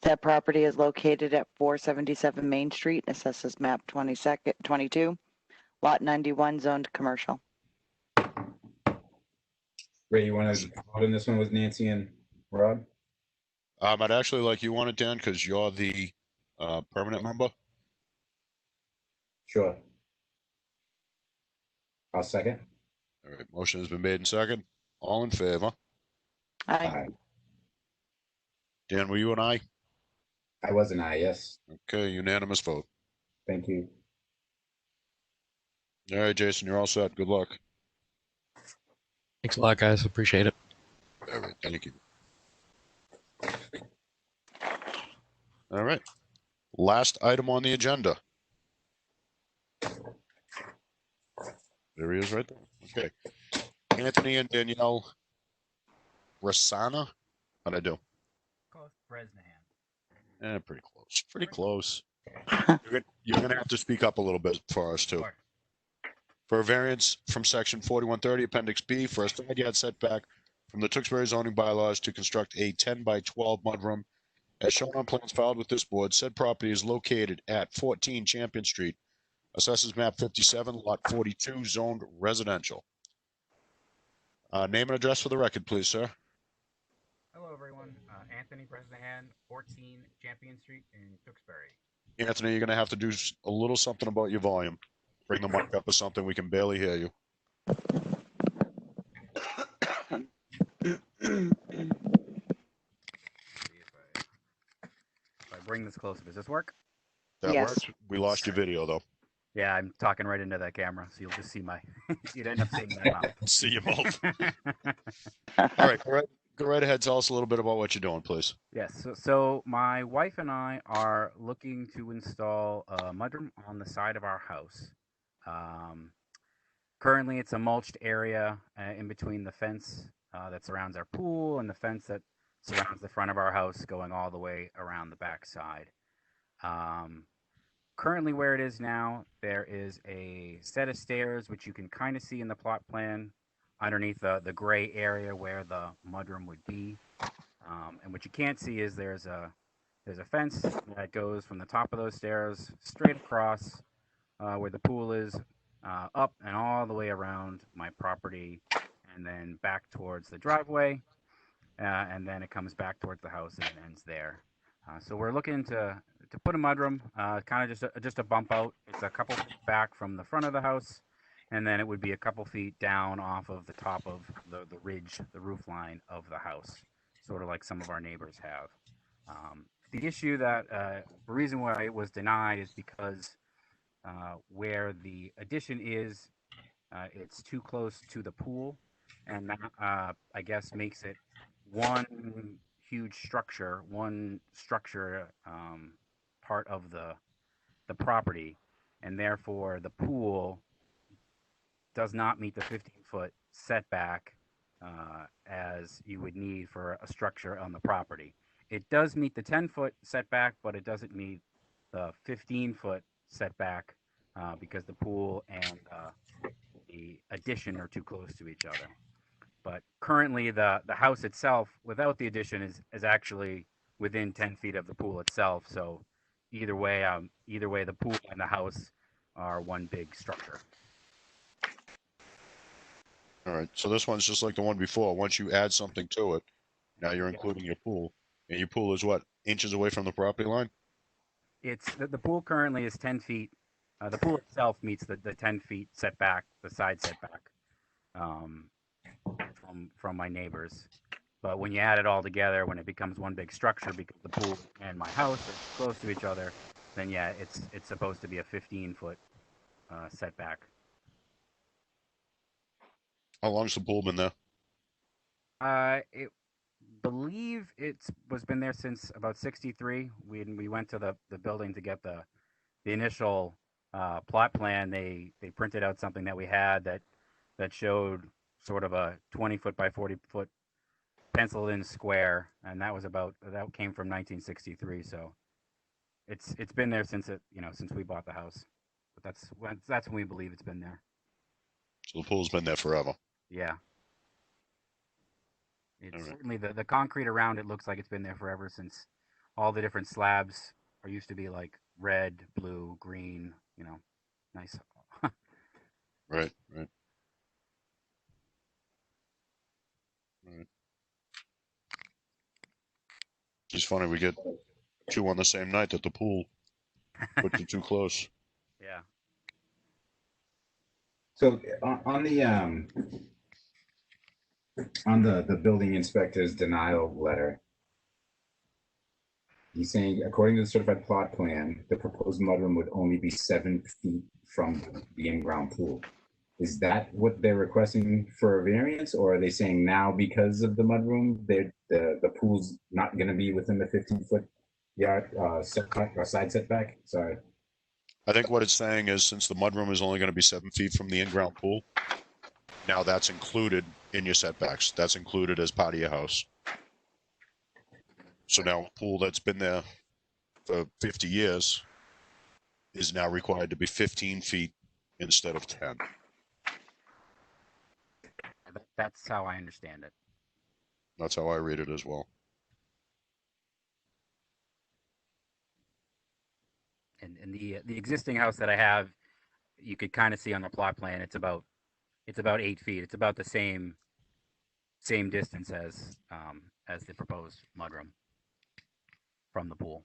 That property is located at 477 Main Street, assesses map 22, lot 91, zoned commercial. Ray, you want to vote on this one with Nancy and Rob? I'd actually like you on it, Dan, because you're the permanent member. Sure. I'll second. All right. Motion has been made and second. All in favor? Aye. Aye. Dan, were you an aye? I was an aye, yes. Okay. Unanimous vote. Thank you. All right, Jason, you're all set. Good luck. Thanks a lot, guys. Appreciate it. All right. Thank you. All right. Last item on the agenda. There he is right there. Okay. Anthony and Danielle Rasana. How'd I do? Close. Bresnahan. Pretty close. Pretty close. You're gonna have to speak up a little bit for us too. For a variance from section 4130, appendix B, for a side yard setback from the Tewksbury zoning bylaws to construct a 10 by 12 mudroom. As shown on plans filed with this board, said property is located at 14 Champion Street, assesses map 57, lot 42, zoned residential. Name and address for the record, please, sir. Hello, everyone. Anthony Bresnahan, 14 Champion Street in Tewksbury. Anthony, you're going to have to do a little something about your volume. Bring the mic up or something. We can barely hear you. If I bring this closer, does this work? That Yes. works. We lost your video, though. Yeah, I'm talking right into that camera, so you'll just see my. You'd end up seeing my mouth. See you both. All right, go right ahead. Tell us a little bit about what you're doing, please. Yes. So my wife and I are looking to install a mudroom on the side of our house. Currently, it's a mulched area in between the fence that surrounds our pool and the fence that surrounds the front of our house, going all the way around the back side. Currently, where it is now, there is a set of stairs, which you can kind of see in the plot plan, underneath the gray area where the mudroom would be. And what you can't see is there's a fence that goes from the top of those stairs straight across where the pool is, up and all the way around my property, and then back towards the driveway, and then it comes back towards the house and ends there. So we're looking to put a mudroom, kind of just a bump out. It's a couple feet back from the front of the house, and then it would be a couple feet down off of the top of the ridge, the roof line of the house, sort of like some of our neighbors have. The issue that the reason why it was denied is because where the addition is, it's too close to the pool, and that I guess makes it one huge structure, part of the property, and therefore the pool does not meet the 15-foot setback as you would need for a structure on the property. It does meet the 10-foot setback, but it doesn't meet the 15-foot setback because the pool and the addition are too close to each other. But currently, the house itself, without the addition, is actually within 10 feet of the pool itself. So either way, the pool and the house are one big structure. All right, so this one's just like the one before. Once you add something to it, now you're including your pool. And your pool is what, inches away from the property line? It's the pool currently is 10 feet. The pool itself meets the 10 feet setback, the side setback, from my neighbors. But when you add it all together, when it becomes one big structure, because the pool and my house are close to each other, then yeah, it's supposed to be a 15-foot setback. How long's the pool been there? It believe it's was been there since about 63. We went to the building to get the initial plot plan. They printed out something that we had that showed sort of a 20-foot by 40-foot penciled in square, and that came from 1963. So it's been there since since we bought the house. But that's when we believe it's been there. So the pool's been there forever. Yeah. It's All right. certainly the concrete around it looks like it's been there forever, since all the different slabs are used to be like red, blue, green, nice. Right. Right. It's funny we get two on the same night at the pool. Put you too close. Yeah. So on the building inspector's denial letter, he's saying, according to the certified plot plan, the proposed mudroom would only be 7 feet from the in-ground pool. Is that what they're requesting for a variance, or are they saying now because of the mudroom, the pool's not going to be within the 15-foot yard setback or side setback? Sorry. I think what it's saying is, since the mudroom is only going to be 7 feet from the in-ground pool, now that's included in your setbacks. That's included as part of your house. So now a pool that's been there for 50 years is now required to be 15 feet instead of 10. That's how I understand it. That's how I read it as well. And the existing house that I have, you could kind of see on the plot plan, it's about 8 feet. It's about the same distance as the proposed mudroom from the pool.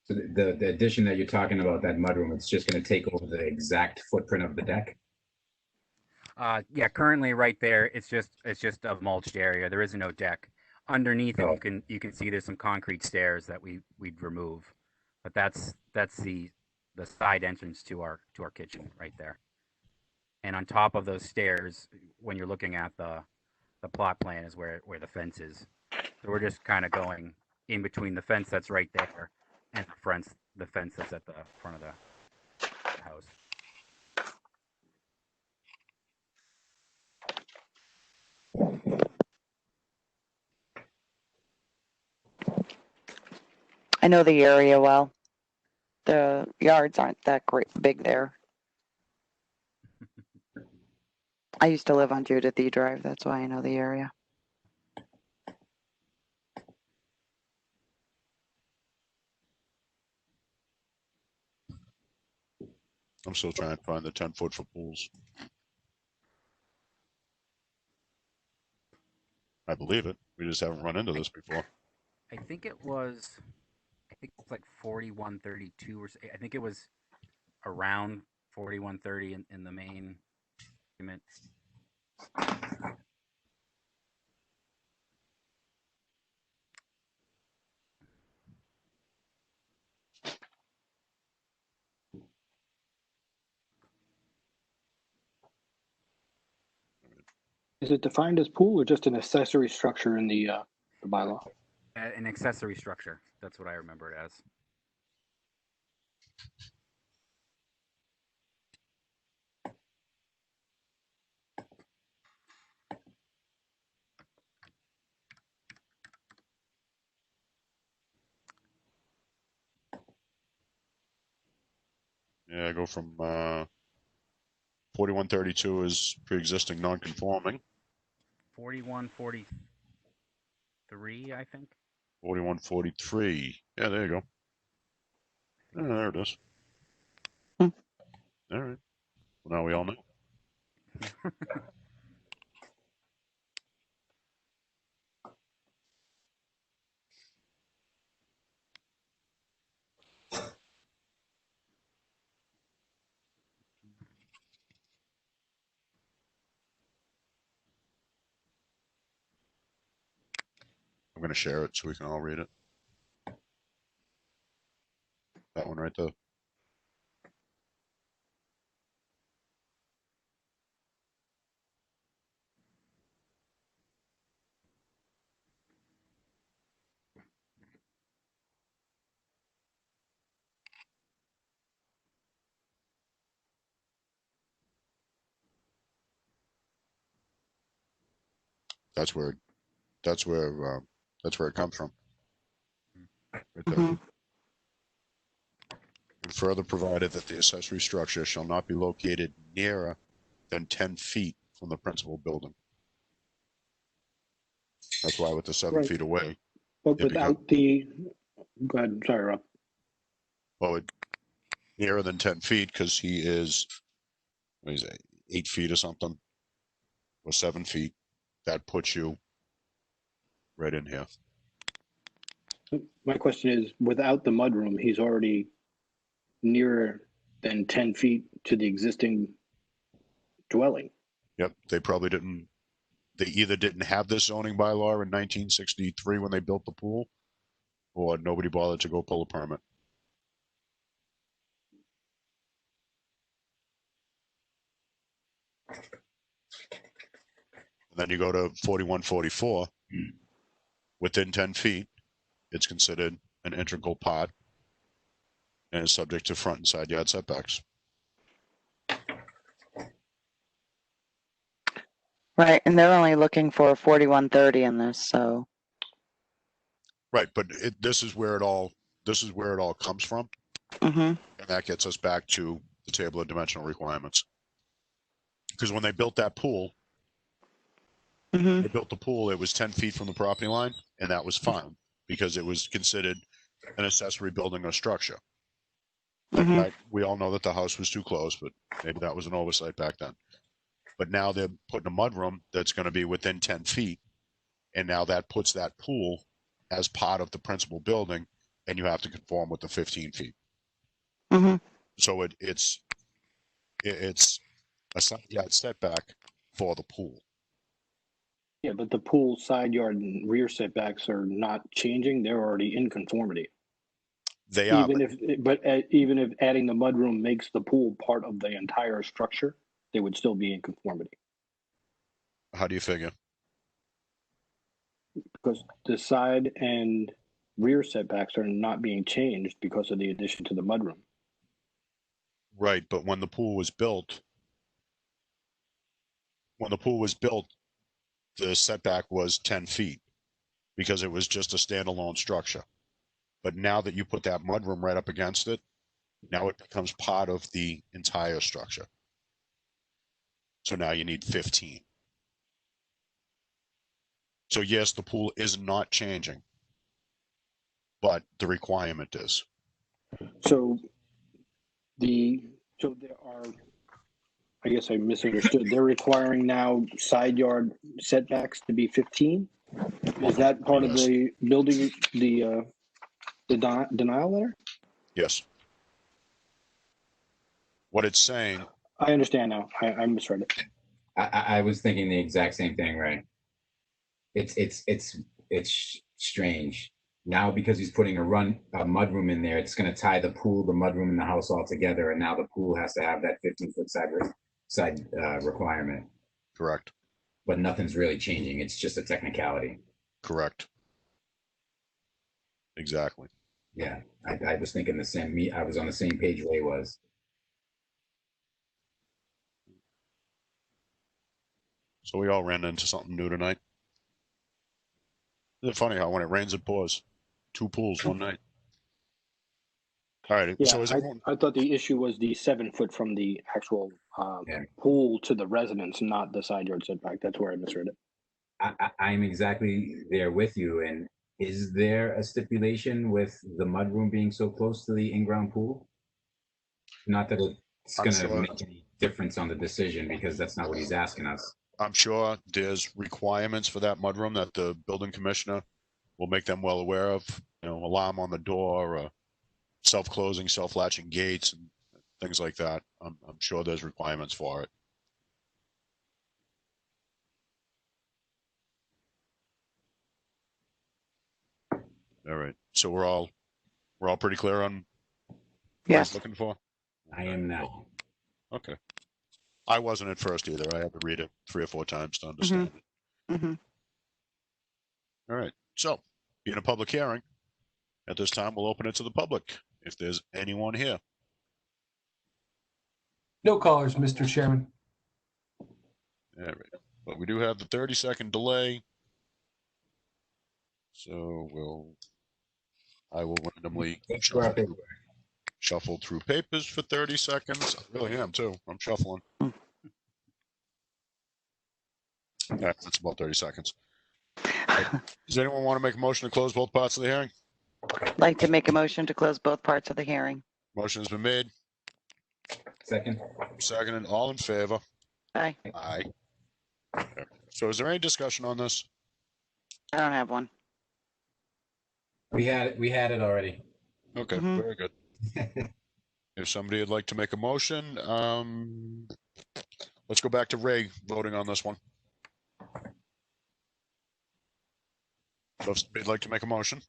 So the addition that you're talking about, that mudroom, it's just going to take over the exact footprint of the deck? Yeah, currently right there, it's just a mulched area. There is no deck. Underneath it, you can see there's some concrete stairs that we'd remove, but that's the side entrance to our kitchen right there. And on top of those stairs, when you're looking at the plot plan, is where the fence is. So we're just kind of going in between the fence that's right there and the fence that's at the front of the house. I know the area well. The yards aren't that big there. I used to live on Judith E. Drive. That's why I know the area. I'm still trying to find the 10-foot for pools. I believe it. We just haven't run into this before. I think it's like 4132 or I think it was around 4130 in the main document. Is it defined as pool or just an accessory structure in the bylaw? An accessory structure. That's what I remember it as. Yeah, I go from 4132 is pre-existing non-conforming. 4143, I think. 4143. Yeah, there you go. Yeah, there it is. Hmm. All right. Well, now we all know. I'm going to share it so we can all read it. That one right there. That's where it comes from. Right there. Mhm. And further provided that the accessory structure shall not be located nearer than 10 feet from the principal building. That's why with the 7 Right. feet away, But it becomes, without the, go ahead, sorry, Rob. well, nearer than 10 feet because he is, what is it, 8 feet or something, or 7 feet. That puts you right in here. My question is, without the mudroom, he's already nearer than 10 feet to the existing dwelling. Yep, they probably didn't. They either didn't have this zoning bylaw in 1963 when they built the pool, or nobody bothered to go pull a permit. And then you go to 4144, within 10 feet, it's considered an integral part and is subject to front and side yard setbacks. Right, and they're only looking for 4130 in this, so. Right, but this is where it all comes from, Mhm. and that gets us back to the table of dimensional requirements. Because when they built that pool, Mhm. they built the pool, it was 10 feet from the property line, and that was fine because it was considered an accessory building or structure. Mhm. Right? We all know that the house was too close, but maybe that was an oversight back then. But now they're putting a mudroom that's going to be within 10 feet, and now that puts that pool as part of the principal building, and you have to conform with the 15 feet. Mhm. So it's a side yard setback for the pool. Yeah, but the pool side yard and rear setbacks are not changing. They're already in conformity. They are, Even if adding the mudroom makes the pool part of the entire structure, they would still be in conformity how do you figure? because the side and rear setbacks are not being changed because of the addition to the mudroom. Right, but when the pool was built, the setback was 10 feet because it was just a standalone structure. But now that you put that mudroom right up against it, now it becomes part of the entire structure. So now you need 15. So yes, the pool is not changing, but the requirement is. So there are, I guess I misunderstood. They're requiring now side yard setbacks to be 15. Is that part of Yes. the building, the denial letter? Yes. What it's saying, I understand now. I misread it. I was thinking the exact same thing, right? It's strange. Now because he's putting a mudroom in there, it's going to tie the pool, the mudroom, and the house all together, and now the pool has to have that 15-foot side requirement. correct, But nothing's really changing. It's just a technicality. correct. Exactly. Yeah, I was thinking the same. I was on the same page Ray was. So we all ran into something new tonight. Isn't it funny how when it rains, it pours? 2 pools one night. All right. Yeah, So is everyone, I thought the issue was the 7 foot from the actual Yeah. pool to the residence, not the side yard setback. That's where I misread it. I'm exactly there with you. And is there a stipulation with the mudroom being so close to the in-ground pool? Not that it's I'm going to sure. make any difference on the decision, because that's not what he's asking us. I'm sure there's requirements for that mudroom that the building commissioner will make them well aware of, alarm on the door, self-closing, self-latching gates, and things like that. I'm sure there's requirements for it. All right. So we're all pretty clear on what Yes. he's looking for? I am now. Okay. I wasn't at first either. I had to read it 3 or 4 times to understand it. Mm-hmm. All right. So, being a public hearing, at this time, we'll open it to the public. If there's anyone here. No callers, Mr. Chairman. All right. But we do have the 30-second delay. So I will randomly shuffle through papers for 30 seconds. I really am too. I'm shuffling. All right, that's about 30 seconds. Right. Does anyone want to make a motion to close both parts of the hearing? Like to make a motion to close both parts of the hearing. Motion has been made. Second. Seconded. All in favor? Aye. Aye. Okay. So is there any discussion on this? I don't have one. We had it already. Okay, very good. If somebody would like to make a motion, let's go back to Ray voting on this one. So if somebody'd like to make a motion.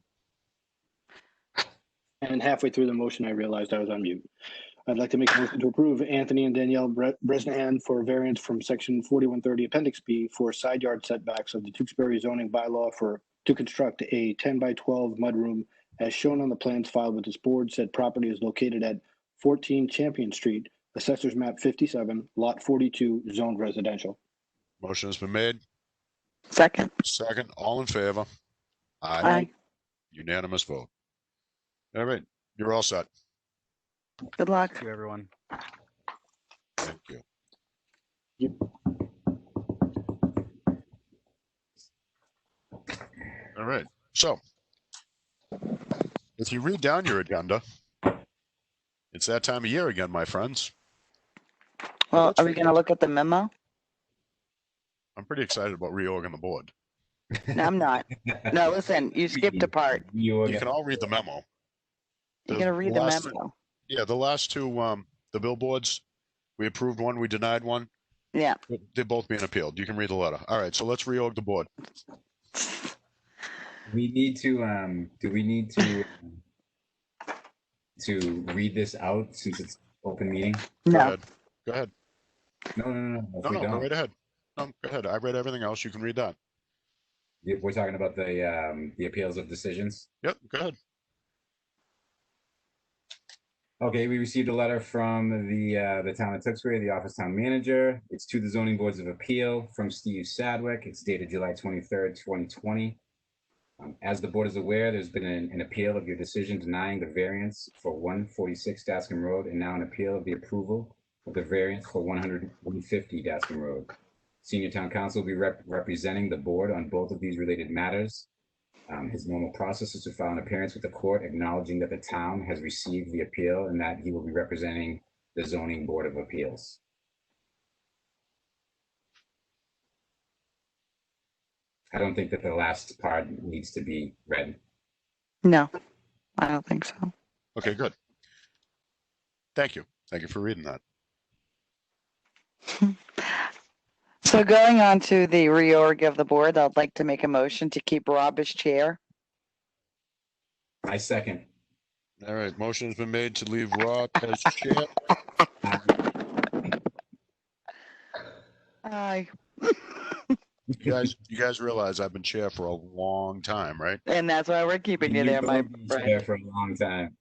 And halfway through the motion, I realized I was on mute. I'd like to make a motion to approve Anthony and Danielle Bresnahan for variance from section 4130 Appendix B for side yard setbacks of the Tewksbury zoning bylaw to construct a 10 by 12 mudroom as shown on the plans filed with this board. Said property is located at 14 Champion Street, Assessors Map 57, Lot 42, zoned residential. Motion has been made. Second. Second. All in favor? Aye. Unanimous vote. All right. You're all set. Good luck. Thank you, everyone. Thank you. All right. So, if you read down your agenda, it's that time of year again, my friends. Well, are we going to look at the memo? I'm pretty excited about reorging the board. No, I'm not. No, listen, you skipped a part. You can all read the memo. You're going to read the memo. Yeah, the last two, the billboards, we approved one, we denied one. Yeah. They're both being appealed. You can read the letter. All right, so let's reorg the board. We need to, do we need to read this out since it's open meeting? No. Go ahead. No. No, go right ahead. No, go ahead. I read everything else. You can read that. We're talking about the appeals of decisions. Yep, go ahead. Okay, we received a letter from the town of Tewksbury, the office town manager. It's to the zoning boards of appeal from Steve Sadwick. It's dated July 23rd, 2020. As the board is aware, there's been an appeal of your decision denying the variance for 146 Dascom Road and now an appeal of the approval of the variance for 150 Dascom Road. Senior Town Council will be representing the board on both of these related matters. His normal process is to file an appearance with the court acknowledging that the town has received the appeal and that he will be representing the Zoning Board of Appeals. I don't think that the last part needs to be read. No, I don't think so. Okay, good. Thank you. Thank you for reading that. So going on to the reorg of the board, I'd like to make a motion to keep Rob as chair. I second. All right, motion has been made to leave Rob as chair. Aye. You guys realize I've been chair for a long time, right? And that's why we're keeping you there, my There friend. for a long time.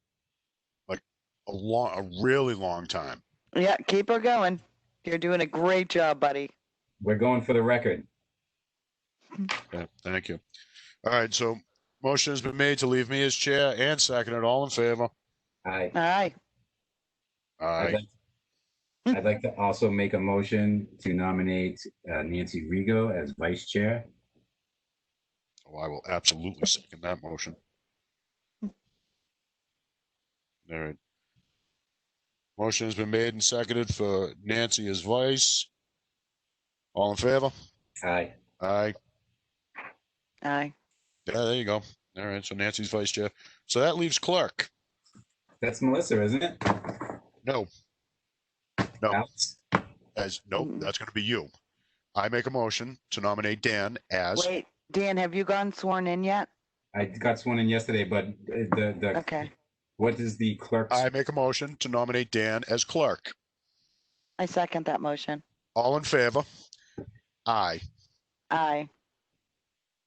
Like a really long time. Yeah, keep her going. You're doing a great job, buddy. We're going for the record. Yeah, thank you. All right, so motion has been made to leave me as chair and seconded. All in favor? Aye. Aye. I'd like to also make a motion to nominate Nancy Rigo as vice chair. Oh, I will absolutely second that motion. All right. Motion has been made and seconded for Nancy as vice. All in favor? Aye. Aye. Aye. Yeah, there you go. All right, so Nancy's vice chair. So that leaves clerk. That's Melissa, isn't it? No. No. Alex? Nope, that's going to be you. I make a motion to nominate Dan as. Wait, Dan, have you gotten sworn in yet? I got sworn in yesterday, but Okay. what is the clerk's? I make a motion to nominate Dan as clerk. I second that motion. All in favor? Aye. Aye.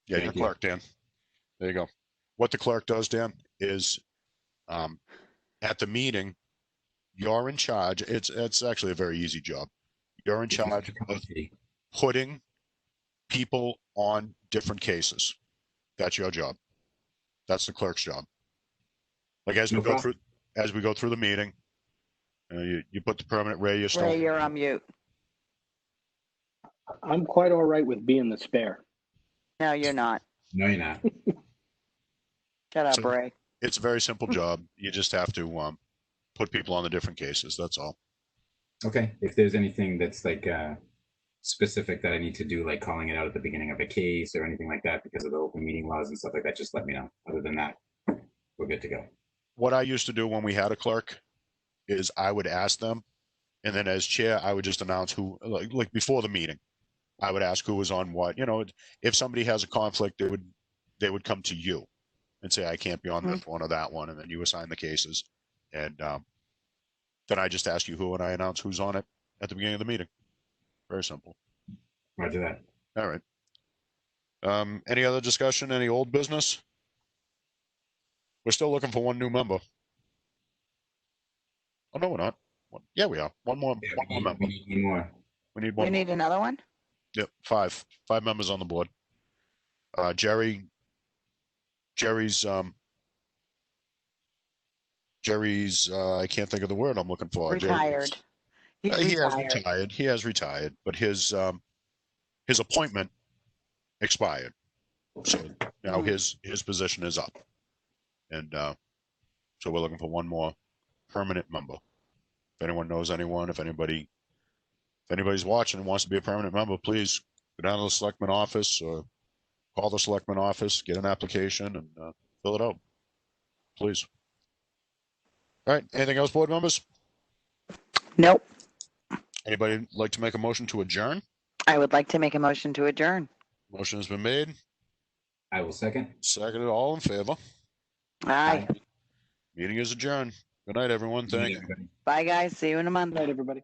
Yeah, you're clerk, Dan. There you go. What the clerk does, Dan, is at the meeting, you're in charge. It's actually a very easy job. You're in charge of putting people on different cases. That's your job. That's the clerk's job. Like as we go through the meeting, you put the permanent Ray, you're Ray, you're on mute. I'm quite all right with being the spare. No, you're not. No, you're not. Shut up, Ray. It's a very simple job. You just have to put people on the different cases. That's all. Okay. If there's anything that's like specific that I need to do, like calling it out at the beginning of a case or anything like that because of the open meeting laws and stuff like that, just let me know. Other than that, we're good to go. What I used to do when we had a clerk is I would ask them, and then as chair, I would just announce who, like before the meeting, I would ask who was on what. You know, if somebody has a conflict, they would come to you and say, I can't be on this one or that one, and then you assign the cases, and then I just ask you who, and I announce who's on it at the beginning of the meeting. Very simple. Roger that. All right. Any other discussion? Any old business? We're still looking for one new member. Oh no, we're not. Yeah, we are. One more member. We need one more. We need one. We need another one? Yep, five members on the board. Jerry's I can't think of the word I'm looking for. Retired. He has retired. He has retired, but his appointment expired. So now his position is up. And so we're looking for one more permanent member. If anyone knows anyone, if anybody's watching and wants to be a permanent member, please go down to the selectman office or call the selectman office, get an application, and fill it out. Please. All right. Anything else, board members? Nope. Anybody like to make a motion to adjourn? I would like to make a motion to adjourn. Motion has been made. I will second. Seconded. All in favor? Aye. Meeting is adjourned. Good night, everyone. Thank you. Bye, guys. See you in a month. Good night, everybody.